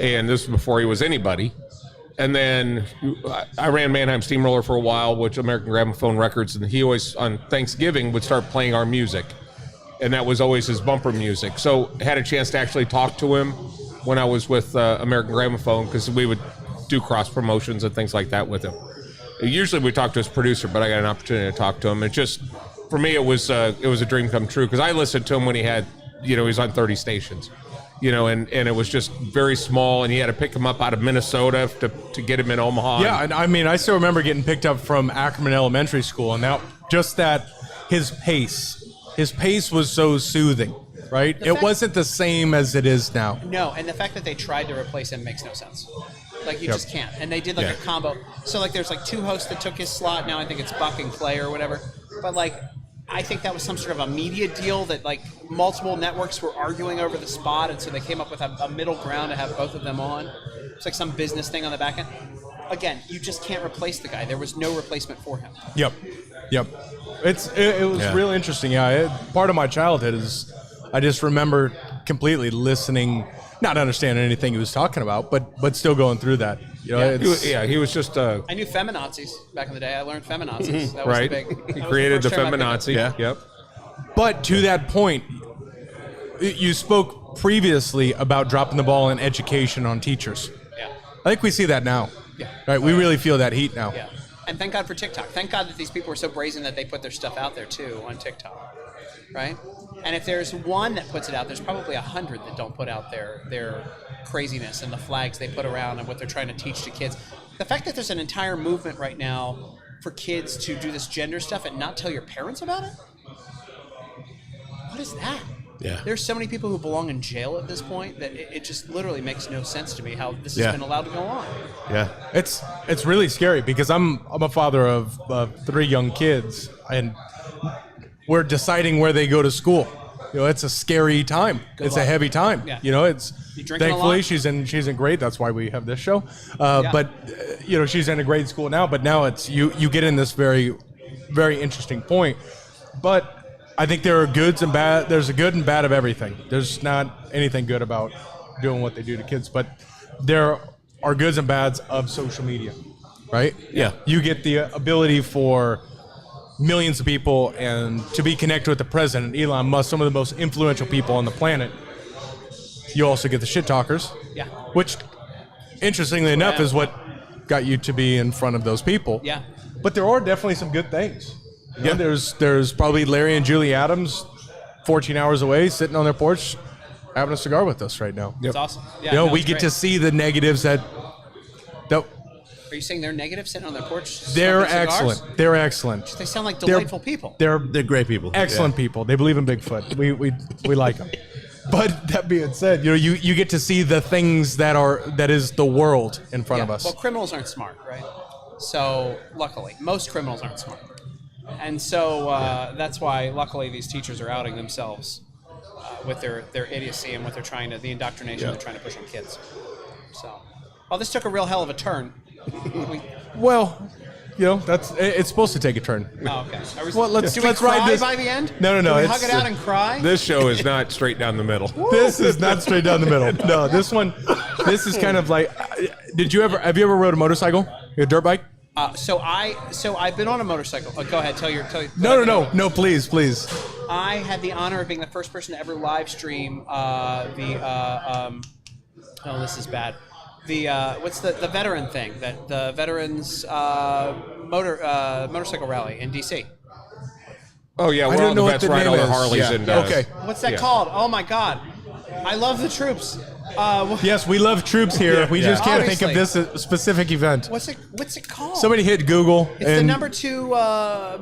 and this was before he was anybody. And then I ran Mannheim Steamroller for a while, which American Gramophone Records, and he always on Thanksgiving would start playing our music, and that was always his bumper music. So had a chance to actually talk to him when I was with American Gramophone, because we would do cross promotions and things like that with him. Usually we talk to his producer, but I got an opportunity to talk to him. It just, for me, it was a dream come true, because I listened to him when he had, he was on 30 stations, and it was just very small, and he had to pick him up out of Minnesota to get him in Omaha. Yeah, and I mean, I still remember getting picked up from Ackerman Elementary School, and his pace was so soothing, right? It wasn't the same as it is now. No, and the fact that they tried to replace him makes no sense. Like, you just can't. And they did a combo. So there's two hosts that took his slot. Now I think it's Buck and Clay or whatever. But I think that was some sort of a media deal that multiple networks were arguing over the spot, and so they came up with a middle ground to have both of them on. It's like some business thing on the back end. Again, you just can't replace the guy. There was no replacement for him. Yep. It was real interesting. Yeah, part of my childhood is I just remember completely listening, not understanding anything he was talking about, but still going through that. He was just. I knew feminazis back in the day. I learned feminazis. That was right. big. He created the feminazi. Yeah. Yep. But to that point, you spoke previously about dropping the ball in education on teachers. Yeah. I think we see that now. Yeah. Right. We really feel that heat now. Yeah. And thank God for TikTok. Thank God that these people were so brazen that they put their stuff out there too on TikTok. Right? And if there's one that puts it out, there's probably 100 that don't put out their craziness and the flags they put around and what they're trying to teach to kids. The fact that there's an entire movement right now for kids to do this gender stuff and not tell your parents about it? What is that? Yeah. There's so many people who belong in jail at this point that it just literally makes no sense to me how this has been allowed to go on. Yeah. It's really scary because I'm a father of 3 young kids, and we're deciding where they go to school. It's a scary time. It's a heavy time. Yeah. It's drinking a thankfully lot? she's in great. That's why we have this show. But she's in a great school now. But now it's you get in this very, very interesting point. But I think there are goods and bad. There's a good and bad of everything. There's not anything good about doing what they do to kids, but there are goods and bads of social media, right? Yeah. You get the ability for millions of people and to be connected with the president, Elon Musk, some of the most influential people on the planet. You also get the shit talkers, which, interestingly enough, is what got you to be in front of those people. Yeah. But there are definitely some good things. Yeah, there's probably Larry and Julie Adams, 14 hours away, sitting on their porch, having a cigar with us right now. It's awesome. Yeah, we it's get great. to see the negatives that. Are you saying they're negative sitting on their porch? They're smoking cigars? excellent. They're excellent. They sound like delightful people. They're great people. excellent people. They believe in Bigfoot. We like them. But that being said, you get to see the things that is the world in front of us. Well, criminals aren't smart, right? So luckily, most criminals aren't smart. And so that's why, luckily, these teachers are outing themselves with their idiocy and what they're trying to, the indoctrination they're trying to push on kids. So, well, this took a real hell of a turn. Well, it's supposed to take a turn. Oh, okay. Well, let's ride ride this by the end. No. Do we hug it out and cry? This show is not straight down the middle. This is not straight down the middle. No, this is kind of like. Have you ever rode a motorcycle? A dirt bike? So I've been on a motorcycle. Go ahead, tell your. No, please. I had the honor of being the first person to ever live stream this is bad. What's the veteran thing, that the veterans motorcycle rally in DC. Oh yeah, where all the vets ride all the Harleys and. Okay. What's that called? Oh my God, I love the troops. Yes, we love troops here. We just can't think of Obviously. this specific event. What's it called? Somebody hit Google. It's the number 2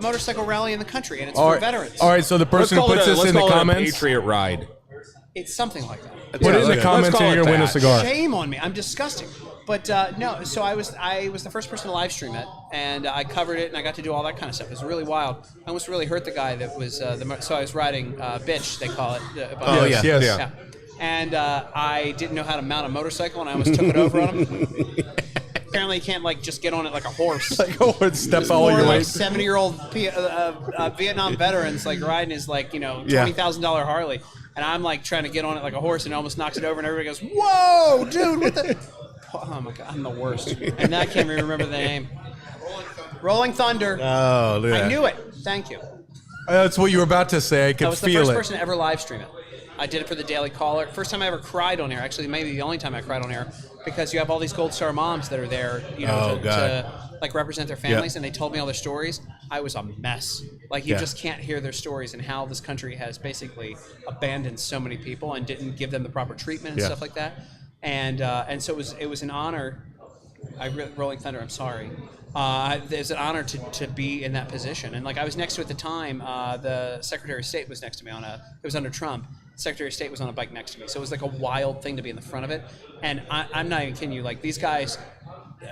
motorcycle rally in the country, and it's for veterans. All right, so the person who puts this in the comments, Patriot Ride. It's something like that. put it in the comments and you're gonna win a cigar. Shame on me. I'm disgusting. But no, so I was the first person to live stream it, and I covered it, and I got to do all that kind of stuff. It was really wild. I almost really hurt the guy that was so I was riding bitch, they call it. Yes. And I didn't know how to mount a motorcycle, and I almost took it over on him. apparently you can't like just get on it like a horse. Like, oh, it's step all More your like way. 70-year-old Vietnam veterans like riding his like $20,000 Harley, and I'm like trying to get on it like a horse, and it almost knocks it over, and everybody goes, "Whoa, dude! What the?" Oh my god, I'm the worst, and I can't even remember the name. Rolling Thunder. Oh, look at that. I knew it. Thank you. That's what you were about to say. I could I was the feel first it. person to ever live stream it. I did it for the Daily Caller. First time I ever cried on air. Actually, maybe the only time I cried on air, because you have all these Gold Star moms that are there, to like represent their families, and they told me all their stories. I was a mess. Like you just can't hear their stories and how this country has basically abandoned so many people and didn't give them the proper treatment and stuff like that. And so it was an honor. Rolling Thunder. I'm sorry. It's an honor to be in that position. And like I was next to at the time, the Secretary of State was next to me it was under Trump. The Secretary of State was on a bike next to me. So it was like a wild thing to be in the front of it. And I'm not even kidding you. Like these guys,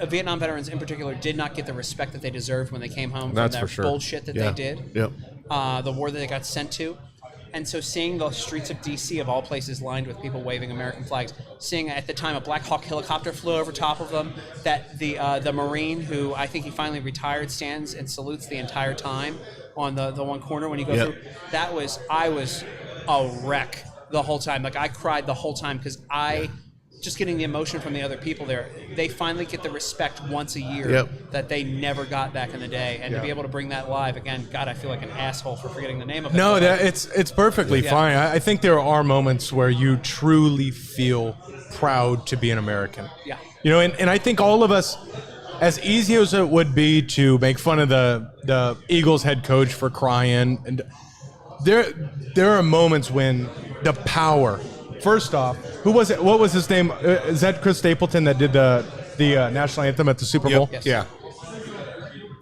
Vietnam veterans in particular, did not get the respect that they deserved when they came home That's from for that sure. bullshit that they did. Yep. The war that they got sent to. And so seeing the streets of D.C. of all places lined with people waving American flags, seeing at the time a Black Hawk helicopter flew over top of them, that the Marine, who I think he finally retired, stands and salutes the entire time on the one corner when you go through. I was a wreck the whole time. Like I cried the whole time because just getting the emotion from the other people there. They finally get the respect once a year that they never got back in the day, and to be able to bring that live again, God, I feel like an asshole for forgetting the name of it. No, it's perfectly fine. I think there are moments where you truly feel proud to be an American. Yeah. And I think all of us, as easy as it would be to make fun of the Eagles head coach for crying, and there are moments when the power. First off, who was it? What was his name? Is that Chris Stapleton that did the national anthem at the Super Bowl? Yes. Yeah.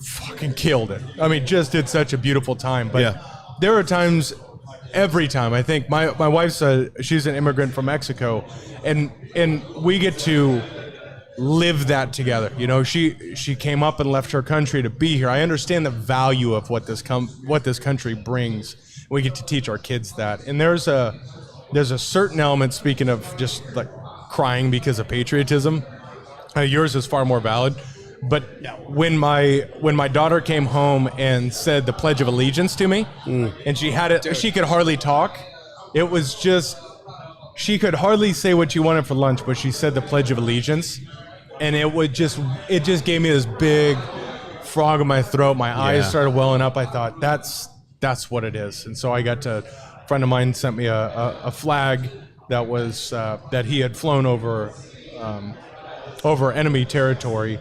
Fucking killed it. I mean, just did such a beautiful time. But there are times, every time, I think my wife's she's an immigrant from Mexico, and we get to live that together. She came up and left her country to be here. I understand the value of what this country brings. We get to teach our kids that, and there's a certain element, speaking of just like crying because of patriotism, yours is far more valid. But when my daughter came home and said the Pledge of Allegiance to me, and she had it, she could hardly talk. It was just, she could hardly say what she wanted for lunch, but she said the Pledge of Allegiance, and it just gave me this big frog in my throat. My eyes started welling up. I thought that's what it is, and so I got to. Friend of mine sent me a flag that was that he had flown over enemy territory,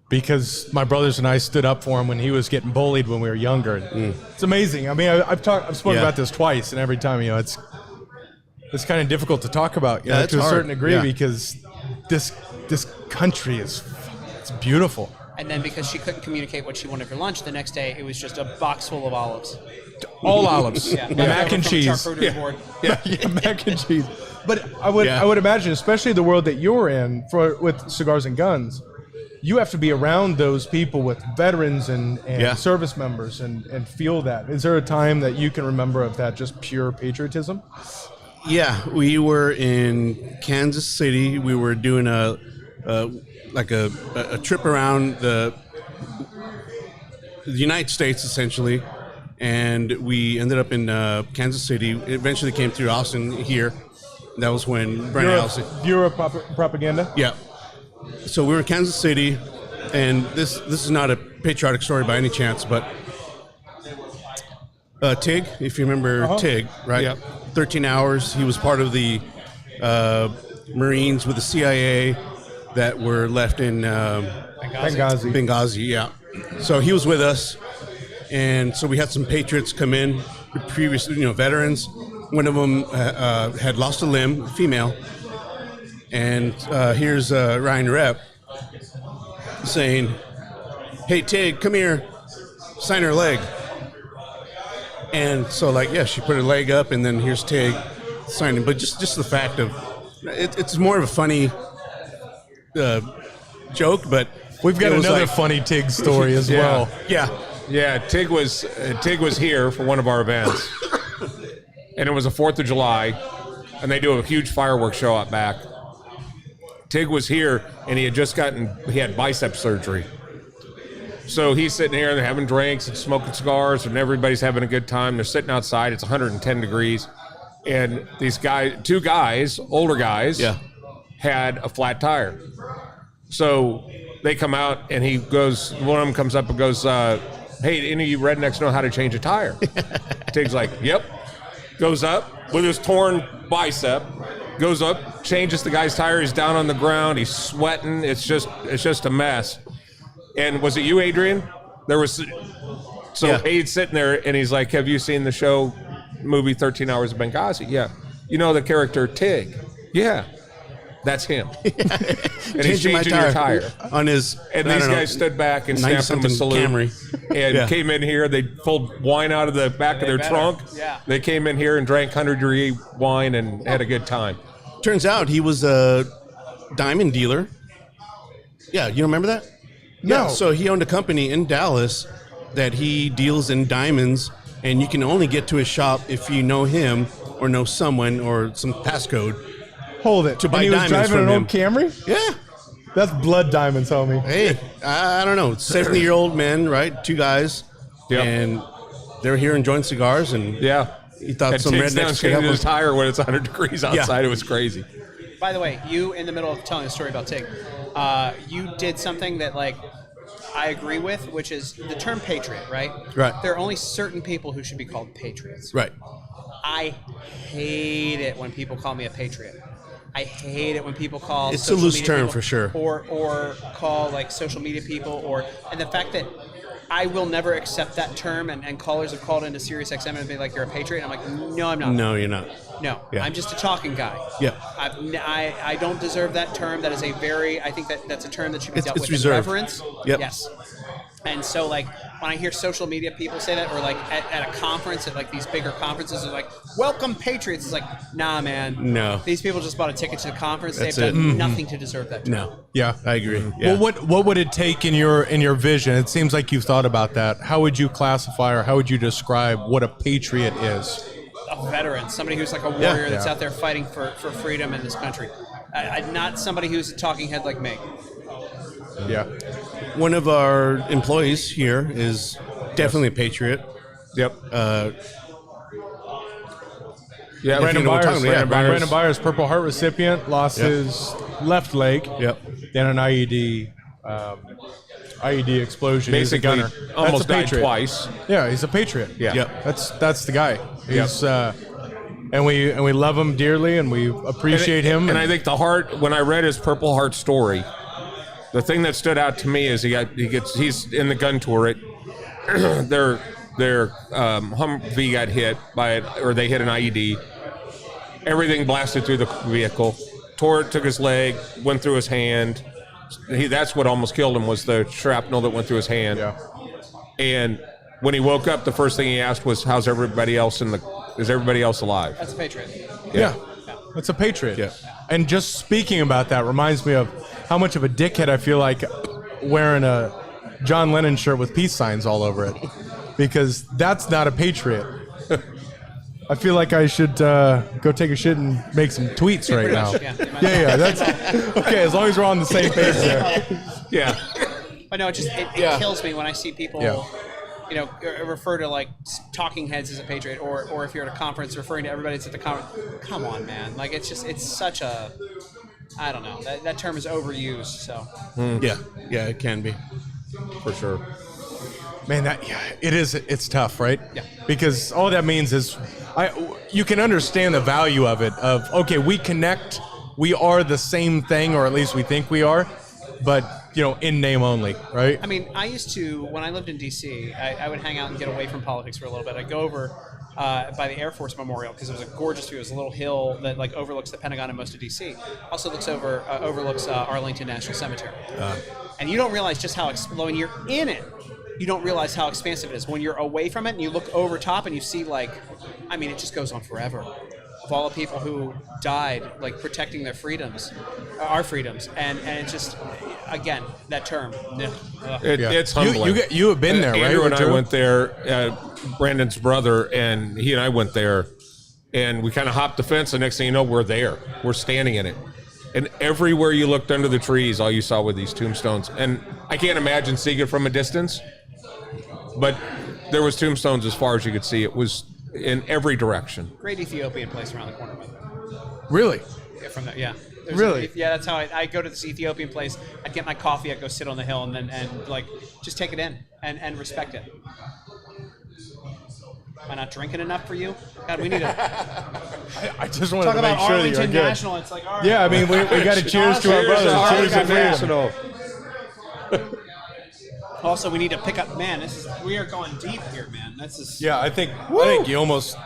because my brothers and I stood up for him when he was getting bullied when we were younger. It's amazing. I mean, I've spoken about this twice, and every time it's kind of difficult to talk about to a certain degree because this country it's beautiful. And then because she couldn't communicate what she wanted for lunch, the next day it was just a box full of olives. All olives, mac and cheese, mac and cheese. But I would imagine, especially the world that you're in with Cigars and Guns, you have to be around those people with veterans and service members and feel that. Is there a time that you can remember of that just pure patriotism? Yeah, we were in Kansas City. We were doing a trip around the United States, essentially, and we ended up in Kansas City. Eventually came through Austin here. That was when Brent Allison. Bureau of Propaganda? Yeah. So we were in Kansas City, and this is not a patriotic story by any chance, but Tig, if you remember Tig, right? Yep. 13 hours. He was part of the Marines with the CIA that were left in Benghazi, yeah. So he was with us, and so we had some patriots come in, previous, veterans. One of them had lost a limb, female, and here's Ryan Rep saying, "Hey Tig, come here, sign her leg." And so, she put her leg up, and then here's Tig signing. But just the fact of it's more of a funny joke, but we've got another funny Tig story as well. Yeah. Tig was here for one of our events, and it was the 4th of July, and they do a huge fireworks show out back. Tig was here, and he had bicep surgery. So he's sitting here and they're having drinks and smoking cigars, and everybody's having a good time. They're sitting outside. It's 110 degrees. And these guys, 2 guys, older guys, had a flat tire. So they come out, and one of them comes up and goes, hey, any of you rednecks know how to change a tire? Tig's like, yep. Goes up with his torn bicep, goes up, changes the guy's tire. He's down on the ground. He's sweating. It's just a mess. And was it you, Adrian? Aid's sitting there, and he's like, have you seen the movie 13 Hours of Benghazi? Yeah. You know the character Tig? Yeah. That's him. And he's changing your tire. On his, and these guys stood back and snapped him a salute. Camry. And came in here. They pulled wine out of the back of their trunk. Yeah. They came in here and drank 100-degree wine and had a good time. Turns out he was a diamond dealer. Yeah, you don't remember that? No. Yeah, so he owned a company in Dallas that he deals in diamonds, and you can only get to his shop if you know him or know someone or some passcode. Hold it. To buy and he was diamonds driving from an old Camry? Yeah. That's blood diamonds, homie. Hey, I don't know. 70-year-old men, right? 2 guys. Yep. And they're here enjoying cigars, and he thought some rednecks could help his him. tire when it's 100 degrees outside. It was crazy. By the way, you, in the middle of telling a story about Tig, you did something that, like, I agree with, which is the term patriot, right? Right. There are only certain people who should be called patriots. Right. I hate it when people call me a patriot. I hate it when people call it's a loose term people, for sure, or call like social media people, and the fact that I will never accept that term, and callers have called into Sirius XM and be like, "You're a patriot," and I'm like, "No, I'm not. No, you're not. No, I'm just a talking guy. Yeah, I don't deserve that term. That is I think that's a term that should be dealt with reserved. in reverence. Yep. Yes. And so, like, when I hear social media people say that, or like at a conference, at like these bigger conferences, they're like, "Welcome, Patriots." It's like, nah, man. No. These people just bought a ticket to the conference. That's They've done nothing to deserve that term. No. Yeah, I agree. Yeah. Well, what would it take in your vision? It seems like you've thought about that. How would you classify, or how would you describe what a patriot is? A veteran, somebody who's like a warrior that's out there fighting for freedom in this country. Not somebody who's a talking head like me. Yeah. One of our employees here is definitely a patriot. Yep. Brandon Byers, Purple Heart recipient, lost his left leg. Yep. In an IED explosion. Basically, he's a gunner. almost That's a died patriot. twice. Yeah, he's a patriot. Yeah. Yep. That's the guy. He's and we love him dearly, and we appreciate him. And I think when I read his Purple Heart story, the thing that stood out to me is he's in the gun turret. Their Humvee got hit they hit an IED. Everything blasted through the vehicle. Took his leg, went through his hand. That's what almost killed him, was the shrapnel that went through his hand. Yeah. And when he woke up, the first thing he asked was, "How's everybody else is everybody else alive?" That's a patriot. Yeah. That's a patriot. Yeah. And just speaking about that reminds me of how much of a dickhead I feel like wearing a John Lennon shirt with peace signs all over it, because that's not a patriot. I feel like I should go take a shit and make some tweets right now. Yeah, that's okay. As long as we're on the same page there. Yeah. But no, it kills me when I see people, refer to like talking heads as a patriot, or if you're at a conference referring to everybody that's at the conference. Come on, man! Like it's such a, I don't know. That term is overused. So. Yeah, it can be, for sure. Man, it is. It's tough, right? Yeah. Because all that means is, you can understand the value of it. Of okay, we connect. We are the same thing, or at least we think we are, but in name only, right? I mean, I used to, when I lived in D.C., I would hang out and get away from politics for a little bit. I'd go over by the Air Force Memorial, because it was a gorgeous view. It was a little hill that like overlooks the Pentagon and most of D.C. Also overlooks Arlington National Cemetery. And you don't realize just how when you're in it, you don't realize how expansive it is. When you're away from it and you look over top and you see it just goes on forever. Of all the people who died, like protecting their freedoms, our freedoms, and it's just, again, that term. It's humbling. You have been there, right? Andrew and I went there. Brandon's brother and he and I went there, and we kind of hopped the fence. The next thing you know, we're there. We're standing in it, And everywhere you looked under the trees, all you saw were these tombstones. And I can't imagine seeing it from a distance, but there was tombstones as far as you could see. It was in every direction. Great Ethiopian place around the corner, by the way. Really? Yeah, from there, yeah. Really? Yeah, that's how I go to this Ethiopian place. I'd get my coffee, I'd go sit on the hill, and like just take it in and respect it. Am I not drinking enough for you? God, we need to I just wanted talk to about make sure that you're Arlington good. National. It's like, all right. Yeah, I mean, we got to cheers to our brothers. Cheers to freedom. National. Also, we need to pick up. Man, we are going deep here, man. This is. Yeah, I think you almost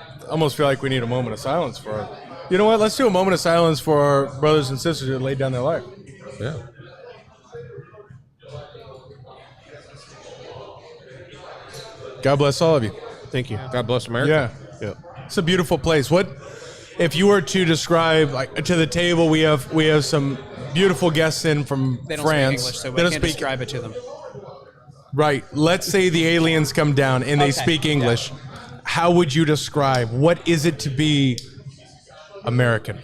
feel like we need a moment of silence for our. You know what? Let's do a moment of silence for our brothers and sisters who laid down their life. Yeah. God bless all of you. Thank you. God bless America. Yeah. It's a beautiful place. What if you were to describe like to the table? We have some beautiful guests in from They don't France. speak English, so They we don't can't speak- describe it to them. Right. Let's say the aliens come down and they Okay. speak English. How would you describe what is it to be American?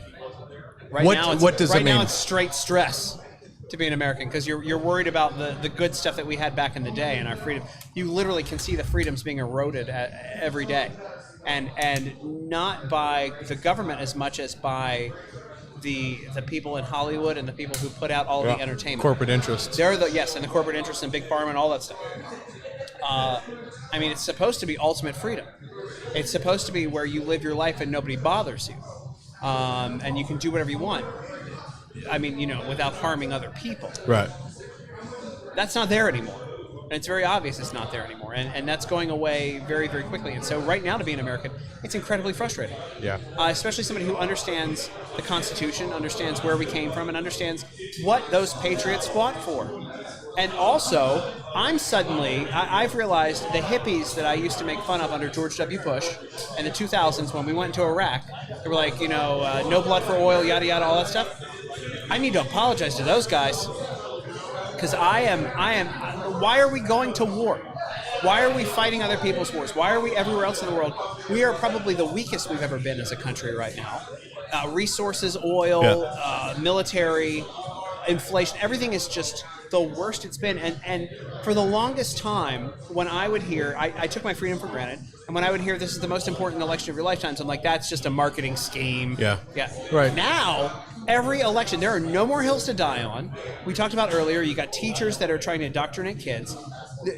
Right What- now, what does it right now mean? it's straight stress to be an American because you're worried about the good stuff that we had back in the day and our freedom. You literally can see the freedoms being eroded every day, and not by the government as much as by the people in Hollywood and the people who put out all the entertainment. Corporate interests. They're and the corporate interests and big pharma and all that stuff. I mean, it's supposed to be ultimate freedom. It's supposed to be where you live your life and nobody bothers you, and you can do whatever you want. I mean, without harming other people. Right. That's not there anymore. And it's very obvious it's not there anymore. And that's going away very, very quickly. And so right now to be an American, it's incredibly frustrating. Yeah. Especially somebody who understands the Constitution, understands where we came from, and understands what those patriots fought for. And also, I've realized the hippies that I used to make fun of under George W. Bush in the 2000s when we went into Iraq, they were like, no blood for oil, yada, yada, all that stuff. I need to apologize to those guys. Because why are we going to war? Why are we fighting other people's wars? Why are we everywhere else in the world? We are probably the weakest we've ever been as a country right now. Resources, oil, military, inflation, everything is just the worst it's been. And for the longest time, when I would hear, I took my freedom for granted, and when I would hear this is the most important election of your lifetimes, I'm like, that's just a marketing scheme. Yeah. Right. Now, every election, there are no more hills to die on. We talked about earlier, you got teachers that are trying to indoctrinate kids.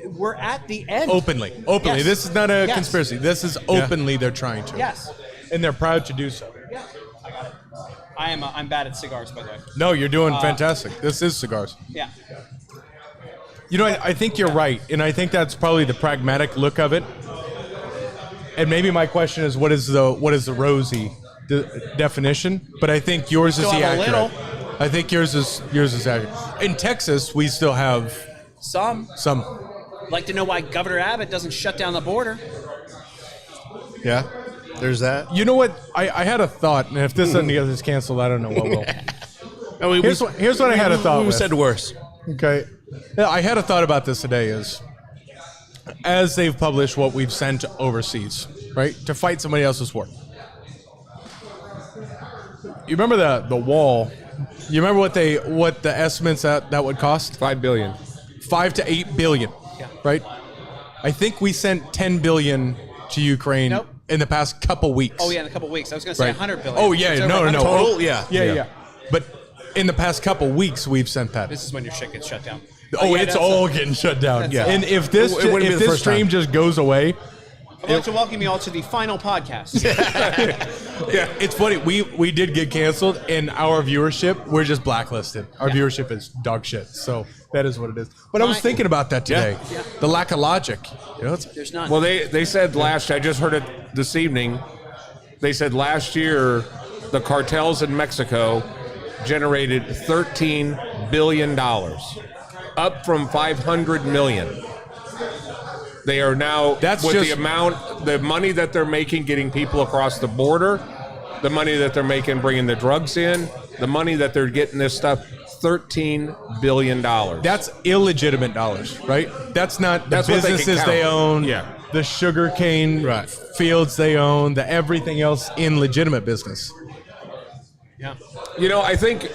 We're at the end. Openly. Yes. This is not a Yes. conspiracy. This is openly they're trying to. Yes. And they're proud to do so. Yeah. I got it. I'm bad at cigars, by the way. No, you're doing fantastic. This is cigars. Yeah. I think you're right, and I think that's probably the pragmatic look of it. And maybe my question is, what is the rosy definition? But I think yours is Still the have a accurate. little. I think yours is accurate. In Texas, we still have Some. some. Like to know why Governor Abbott doesn't shut down the border. Yeah. There's that. You know what? I had a thought, and if this doesn't get us canceled, I don't know what will. Here's what I had a thought We with. said worse. Okay. Yeah, I had a thought about this today is, as they've published what we've sent overseas, right, to fight somebody else's war. You remember the wall? You remember what the estimates that would cost? $5 billion. 5 to 8 billion. Yeah. Right? I think we sent 10 billion to Ukraine Nope. in the past couple weeks. Oh, yeah, in a couple weeks. I was going to say Right. 100 billion. Oh, yeah. It's over No. 100. Total? Yeah. Yeah. But in the past couple weeks, we've sent that. This is when your shit gets shut down. Oh, yeah, it's that's all getting shut down. that's Yeah. all. And if this It wouldn't be the first stream time. just goes away, I'd like to welcome you all to the final podcast. yeah, it's funny. We did get canceled, and our viewership, we're just blacklisted. Our viewership is dog shit. So that is what it is. But I was thinking about that today. Yeah. The lack of logic. There's none. Well, they said I just heard it this evening. They said last year the cartels in Mexico generated $13 billion, up from $500 million. They are now, That's with just- the money that they're making getting people across the border, the money that they're making bringing the drugs in, the money that they're getting this stuff, $13 billion. That's illegitimate dollars, right? That's not the That's what they can businesses count. they own, Yeah. the sugar cane fields they own, the everything else in legitimate business. yeah. I think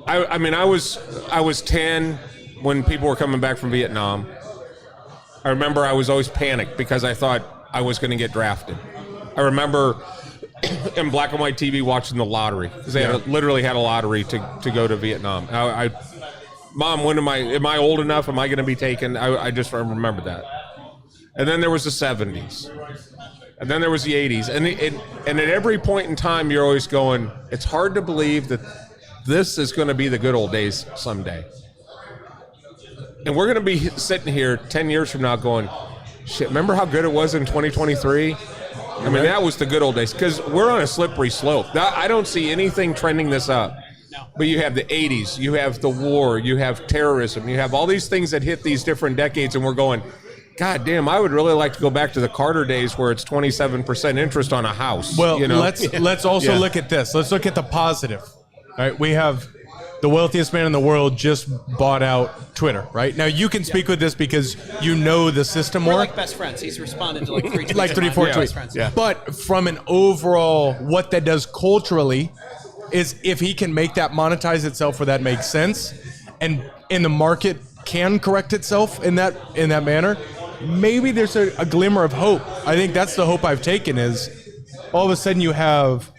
I mean, I was 10 when people were coming back from Vietnam. I remember I was always panicked because I thought I was going to get drafted. I remember in black and white TV watching the lottery because they literally had a lottery to go to Vietnam. Mom, when am I old enough? Am I going to be taken? I just remember that. And then there was the 70s. And then there was the 80s. And at every point in time, you're always going, it's hard to believe that this is going to be the good old days someday. And we're going to be sitting here 10 years from now going, shit, remember how good it was in 2023? I mean, that was the good old days. Because we're on a slippery slope. I don't see anything trending this up. But you have the 80s, you have the war, you have terrorism, you have all these things that hit these different decades, and we're going, God damn, I would really like to go back to the Carter days where it's 27% interest on a house. Well, you know? let's also look at this. Let's look at the positive. All right, we have the wealthiest man in the world just bought out Twitter. Right now, you can speak with this because you know the system We're more. like best friends. He's responded to like 3 tweets. Like 3, 4 Best tweets. friends. Yeah. But from an overall, what that does culturally is if he can make that monetize itself where that makes sense, and in the market can correct itself in that manner, maybe there's a glimmer of hope. I think that's the hope I've taken is all of a sudden you have,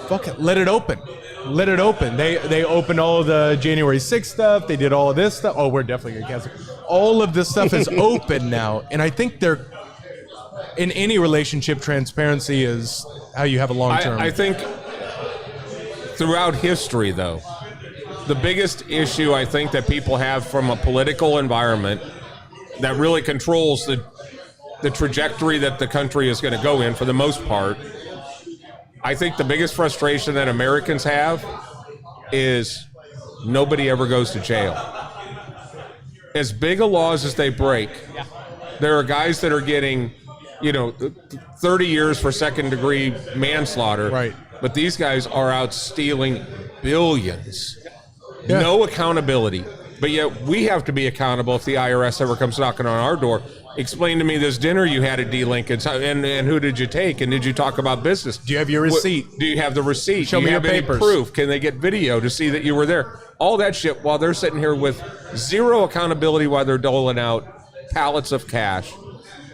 fuck it, let it open. Let it open. They opened all the January 6th stuff. They did all of this stuff. Oh, we're definitely going to cancel. All of this stuff is open now. And I think they're, in any relationship, transparency is how you have a long-term. I think throughout history, though, the biggest issue I think that people have from a political environment that really controls the trajectory that the country is going to go in for the most part, I think the biggest frustration that Americans have is nobody ever goes to jail. As big of laws as they break, there are guys that are getting, 30 years for second-degree manslaughter. Right. But these guys are out stealing billions. Yeah. No accountability. But yet we have to be accountable if the IRS ever comes knocking on our door. Explain to me this dinner you had at D. Lincoln's, and who did you take, and did you talk about business? Do you have your receipt? Do you have the receipt? Show Do you me have your any papers. proof? Can they get video to see that you were there? All that shit while they're sitting here with zero accountability while they're doling out pallets of cash,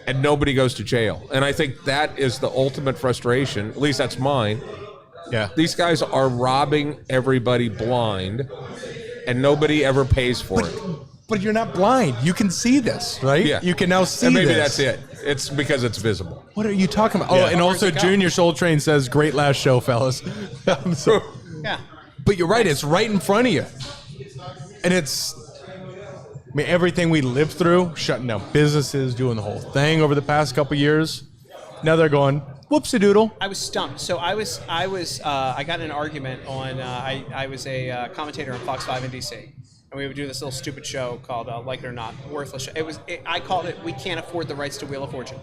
and nobody goes to jail. And I think that is the ultimate frustration. At least that's mine. Yeah. These guys are robbing everybody blind, and nobody ever pays for it. But you're not blind. You can see this, right? Yeah. You can now see And maybe this. that's it. It's because it's visible. What are you talking about? Oh, and also Junior Soul Train says, great last show, fellas. Yeah. But you're right. It's right in front of you. And it's, everything we lived through, shutting down businesses, doing the whole thing over the past couple years. Now they're going, whoopsie doodle. I was stumped. So I got in an argument on, I was a commentator on Fox 5 in DC. And we would do this little stupid show called Like It or Not, Worthless Show. I called it, We Can't Afford the Rights to Wheel of Fortune.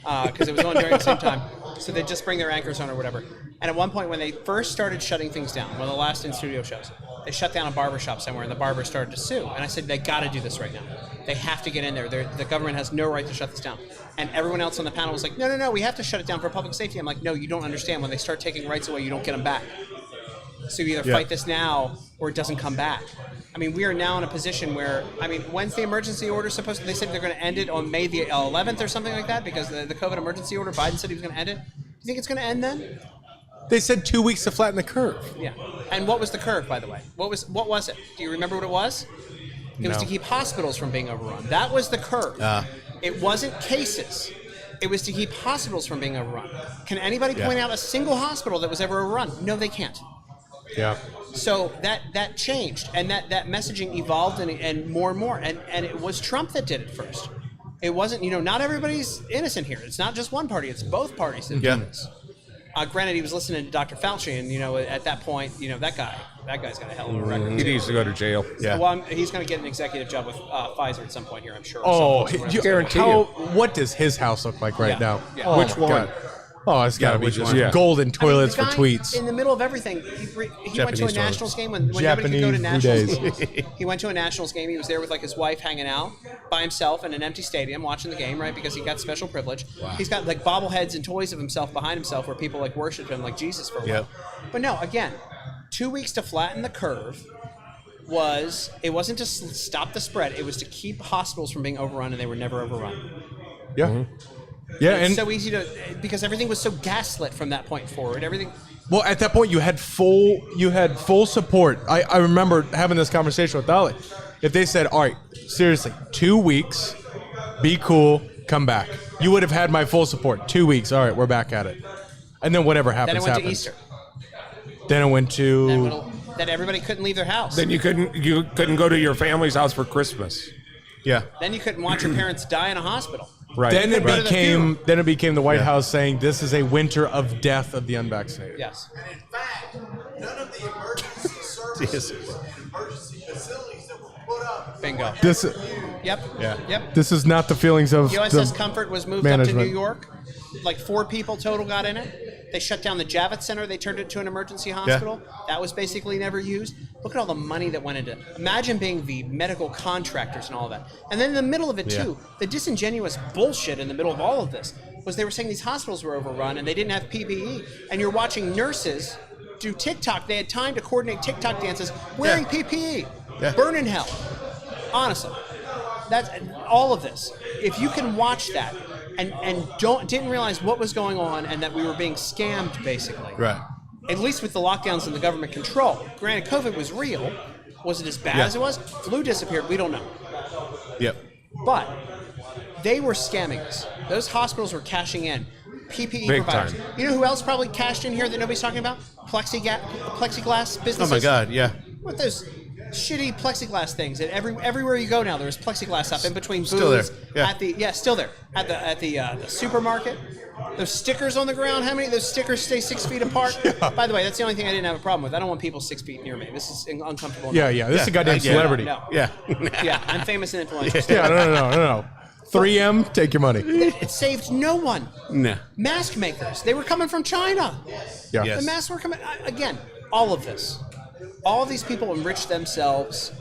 Because it was on during the same time. So they'd just bring their anchors on or whatever. And at one point when they first started shutting things down, one of the last in-studio shows, they shut down a barbershop somewhere and the barber started to sue. And I said, they got to do this right now. They have to get in there. The government has no right to shut this down. And everyone else on the panel was like, no, we have to shut it down for public safety. I'm like, no, you don't understand. When they start taking rights away, you don't get them back. So you either fight this now or it doesn't come back. I mean, we are now in a position where, when's the emergency order supposed to, they said they're going to end it on May the 11th or something like that because the COVID emergency order, Biden said he was going to end it. Do you think it's going to end then? They said 2 weeks to flatten the curve. Yeah. And what was the curve, by the way? What was it? Do you remember what it was? It was to keep hospitals from being overrun. That was the curve. It wasn't cases. It was to keep hospitals from being overrun. Can anybody point out a single hospital that was ever overrun? No, they can't. Yeah. So that changed, and that messaging evolved and more and more, and it was Trump that did it first. It wasn't, not everybody's innocent here. It's not just one party; it's both parties that do this. Granted, he was listening to Dr. Fauci, and at that point, that guy's got a hell of a record. He needs to go to jail. Yeah. Well, he's going to get an executive job with Pfizer at some point here, I'm sure. Oh, you guarantee you. What does his house look like right now? Yeah. Oh, Which my one? God. Oh, it's got to be which just one? golden The toilets for guy tweets. In the middle of everything, he went to a Japanese Nationals game when nobody could go to Japanese Nationals games. He went to a Nationals game. He was there with his wife hanging out by himself in an empty stadium watching the game, right? Because he got special privilege. Wow. He's got bobbleheads and toys of himself behind himself where people worship him like Jesus for a while. But no, again, 2 weeks to flatten the curve. was it wasn't to stop the spread; it was to keep hospitals from being overrun, and they were never overrun. Yeah. Yeah, It's and so easy to because everything was so gaslit from that point forward. Everything. well, at that point, you had full support. I remember having this conversation with Ali. If they said, "All right, seriously, 2 weeks, be cool, come back," you would have had my full support. 2 weeks. All right, we're back at it. And then whatever Then it happens, went to happens. Easter. Then it went to Then everybody couldn't leave their house. Then you couldn't go to your family's house for Christmas. Yeah. Then you couldn't watch your parents die in a hospital. Right. then it Go to the funeral. became the White House saying this is a winter of death of the unvaccinated. Yes. And in fact, none of the emergency services and emergency facilities that were put up. Bingo. This Yep. Yeah. Yep. this is not the feelings of USS the Comfort was moved management. up to New York. Like 4 people total got in it. They shut down the Javits Center. They turned it to an emergency hospital. That was basically never used. Look at all the money that went into it. Imagine being the medical contractors and all that. And then in the middle of it, too, the disingenuous bullshit in the middle of all of this was they were saying these hospitals were overrun and they didn't have PPE. And you're watching nurses do TikTok. They had time to coordinate TikTok dances wearing PPE. Yeah. Burn in hell. Honestly. That's all of this. If you can watch that and didn't realize what was going on and that we were being scammed, basically. Right. At least with the lockdowns and the government control. Granted, COVID was real. Was it as bad as it was? Flu disappeared. We don't know. Yep. But they were scamming us. Those hospitals were cashing in. PPE Big providers. time. You know who else probably cashed in here that nobody's talking about? Plexiglass Oh businesses. my God. Yeah. What those shitty plexiglass things? And everywhere you go now, there's plexiglass up in between booths. Still there. Yeah. Still there at the supermarket. Those stickers on the ground. How many of those stickers stay 6 feet apart? By the way, that's the only thing I didn't have a problem with. I don't want people 6 feet near me. This is uncomfortable. Yeah, yeah. This is a goddamn celebrity. No. Yeah. Yeah, I'm famous and influential. Yeah, no. 3M, take your money. It saved no one. Nah. Mask makers. They were coming from China. Yeah. Yes. The masks were coming. Again, all of this. All of these people enriched themselves.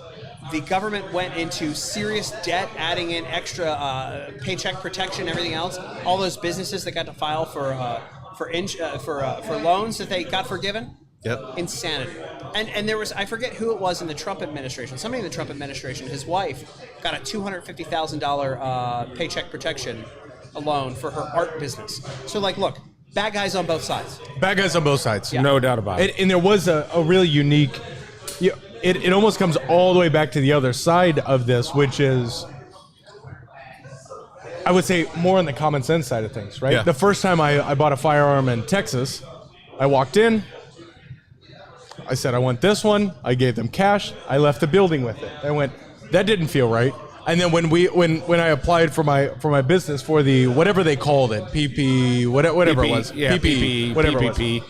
The government went into serious debt, adding in extra paycheck protection, everything else. All those businesses that got to file for loans that they got forgiven. Yep. Insanity. And there was, I forget who it was in the Trump administration. Somebody in the Trump administration, his wife got a $250,000 paycheck protection loan for her art business. So look, bad guys on both sides. Bad guys on both sides. Yeah. No doubt about it. And there was a really unique. It almost comes all the way back to the other side of this, which is, I would say, more on the common sense side of things, right? Yeah. The first time I bought a firearm in Texas, I walked in. I said, I want this one. I gave them cash. I left the building with it. I went, that didn't feel right. And then when I applied for my business for the whatever they called it, PP, whatever it was, Yeah, PP, whatever PPP. it was.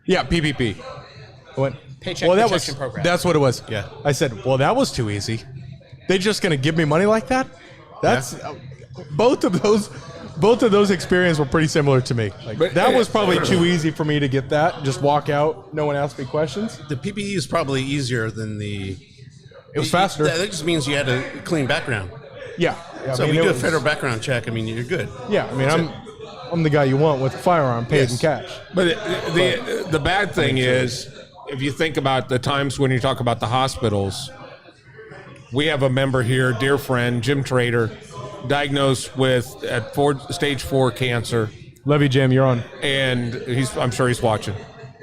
Yeah, PPP. I went, Paycheck protection program. That's what it was. Yeah. I said, well, that was too easy. They just gonna give me money like that? That's both of those experiences were pretty similar to me. But- That was probably too easy for me to get that. Just walk out, no one asked me questions. The PPE is probably easier than the. It was faster. That just means you had a clean background. Yeah. So I mean, we it do a was- federal background check. I mean, you're good. Yeah, I mean, I'm the guy you want with a firearm paid in Yes. cash. But the bad thing is, if you think about the times when you talk about the hospitals, we have a member here, dear friend, Jim Trader, diagnosed with stage 4 cancer, Love you, Jim. You're on. and I'm sure he's watching.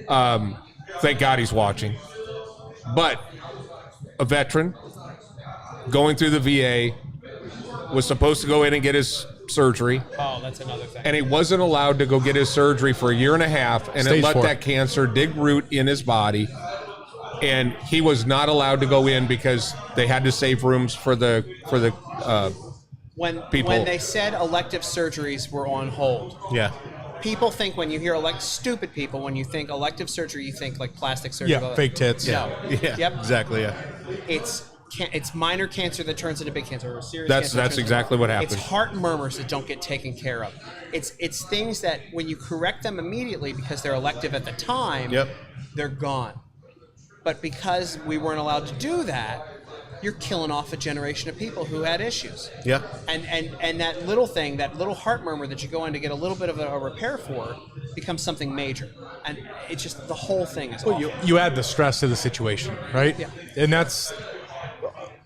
Thank God he's watching. But a veteran going through the VA was supposed to go in and get his surgery, Oh, that's another thing. and he wasn't allowed to go get his surgery for a year and a half, and it Stage let 4. that cancer dig root in his body, and he was not allowed to go in because they had to save rooms for the when people- they said elective surgeries were on hold, Yeah. people think when you hear stupid people, when you think elective surgery, you think like plastic surgery. Yeah, fake tits. No. Yeah. Yep. Exactly. Yeah. It's minor cancer that turns into big cancer, or serious That's- cancer. that's that turns exactly into- what happens. It's heart murmurs that don't get taken care of. It's things that when you correct them immediately because they're elective at the time, Yep. they're gone. But because we weren't allowed to do that, you're killing off a generation of people who had issues. Yeah. And that little thing, that little heart murmur that you go in to get a little bit of a repair for, becomes something major. And it's just the whole thing is Well, awful. you add the stress to the situation, right? Yeah. And that's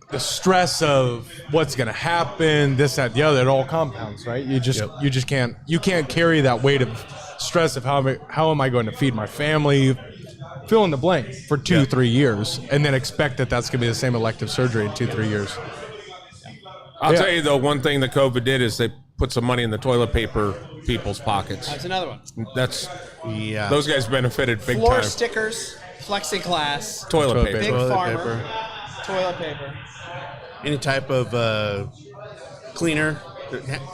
the stress of what's going to happen, this, that, the other. It all compounds, right? You just can't carry that weight of stress of how am I going to feed my family, fill in the blank for 2-3 years, and then expect that that's going to be the same elective surgery in 2-3 years. I'll tell you though, one thing that COVID did is they put some money in the toilet paper people's pockets. That's another one. That's Yeah. those guys benefited big Floor time. stickers, plexiglass, Toilet paper. Big Toilet Farmer, paper. toilet paper. Any type of cleaner,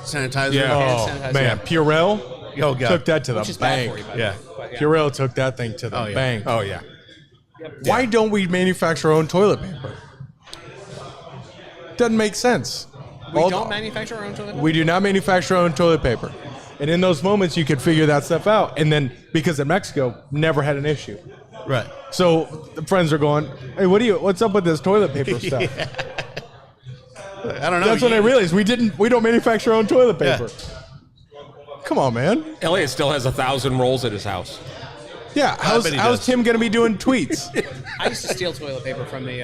sanitizer. Yeah. Oh, sanitizer. man. Purell Oh, God. took that to the Which is bad bank. for you, by the Yeah. way. But yeah. Purell took that thing to the Oh, yeah. bank. Oh yeah. Why don't we manufacture our own toilet paper? Doesn't make sense. We don't manufacture our own toilet paper? We do not manufacture our own toilet paper. And in those moments, you could figure that stuff out. And then, because in Mexico, never had an issue. Right. So the friends are going, hey, what's up with this toilet paper stuff? I don't know. That's when I realized we don't manufacture our own toilet paper. Come on, man. Elliot still has 1,000 rolls at his house. Yeah, how's bet he does. Tim going to be doing tweets? I used to steal toilet paper from the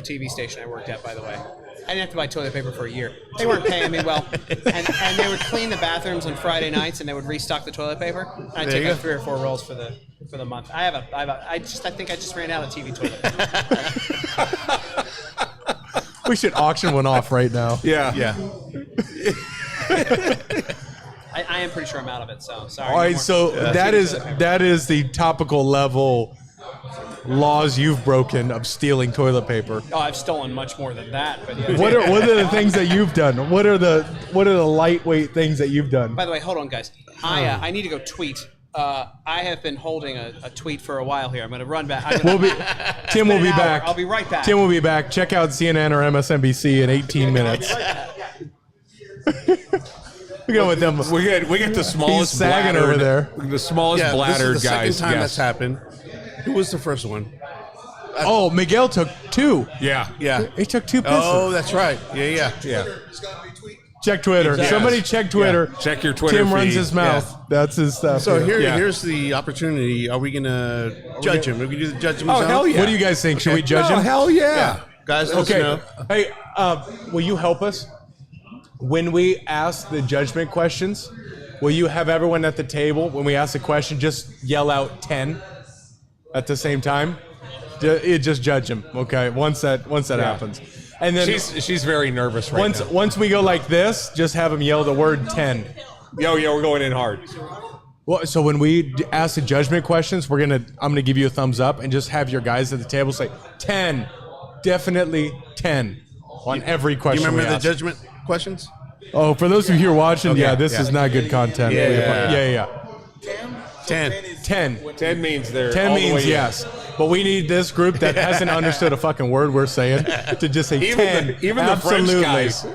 TV station I worked at, by the way. I didn't have to buy toilet paper for a year. They weren't paying me well. And they would clean the bathrooms on Friday nights, and they would restock the toilet paper. And I'd There take you out go. 3 or 4 rolls for the month. I think I just ran out of TV toilet paper. We should auction one off right now. Yeah. Yeah. I am pretty sure I'm out of it, so sorry. All no right, more. so that is the topical level laws you've broken of stealing toilet paper. Oh, I've stolen much more than that. But yeah. What are the things that you've done? What are the lightweight things that you've done? By the way, hold on, guys. I need to go tweet. I have been holding a tweet for a while here. I'm going to run back. Tim will be back. I'll be right back. Tim will be back. Check out CNN or MSNBC in 18 minutes. We go with them. We get the smallest He's sagging over there. The smallest Yeah, this bladdered is the guys. second time yes. that's happened. Who was the first one? Oh, Miguel took 2. Yeah. Yeah. He took 2 pisses. Oh, that's right. Yeah. Yeah. It's got to be tweet. Check Twitter. Yes. Somebody check Twitter. Yeah. Check your Twitter Tim runs feed. his mouth. Yeah. That's his stuff. So here. here's the opportunity. Are we gonna judge him? Are we gonna do the judgment Oh, zone? hell yeah. What do you guys think? Should we judge Oh, him? hell yeah. Guys, let us Okay. know. Hey, will you help us? When we ask the judgment questions, will you have everyone at the table, when we ask a question, just yell out 10 at the same time? Just judge him, okay? Once that happens. And then She's very nervous right now. once we go like this, just have him yell the word 10. Yo, we're going in hard. Well, so when we ask the judgment questions, I'm gonna give you a thumbs up and just have your guys at the table say 10, definitely 10 on every Do question. you remember we the ask. judgment questions? Oh, for those of you who are watching, Okay, yeah, this yeah. is not good content. Yeah. yeah. 10. 10. 10 means they're 10 all the way means in. yes. But we need this group that hasn't understood a fucking word we're saying to just say 10. Even the French Absolutely. guys.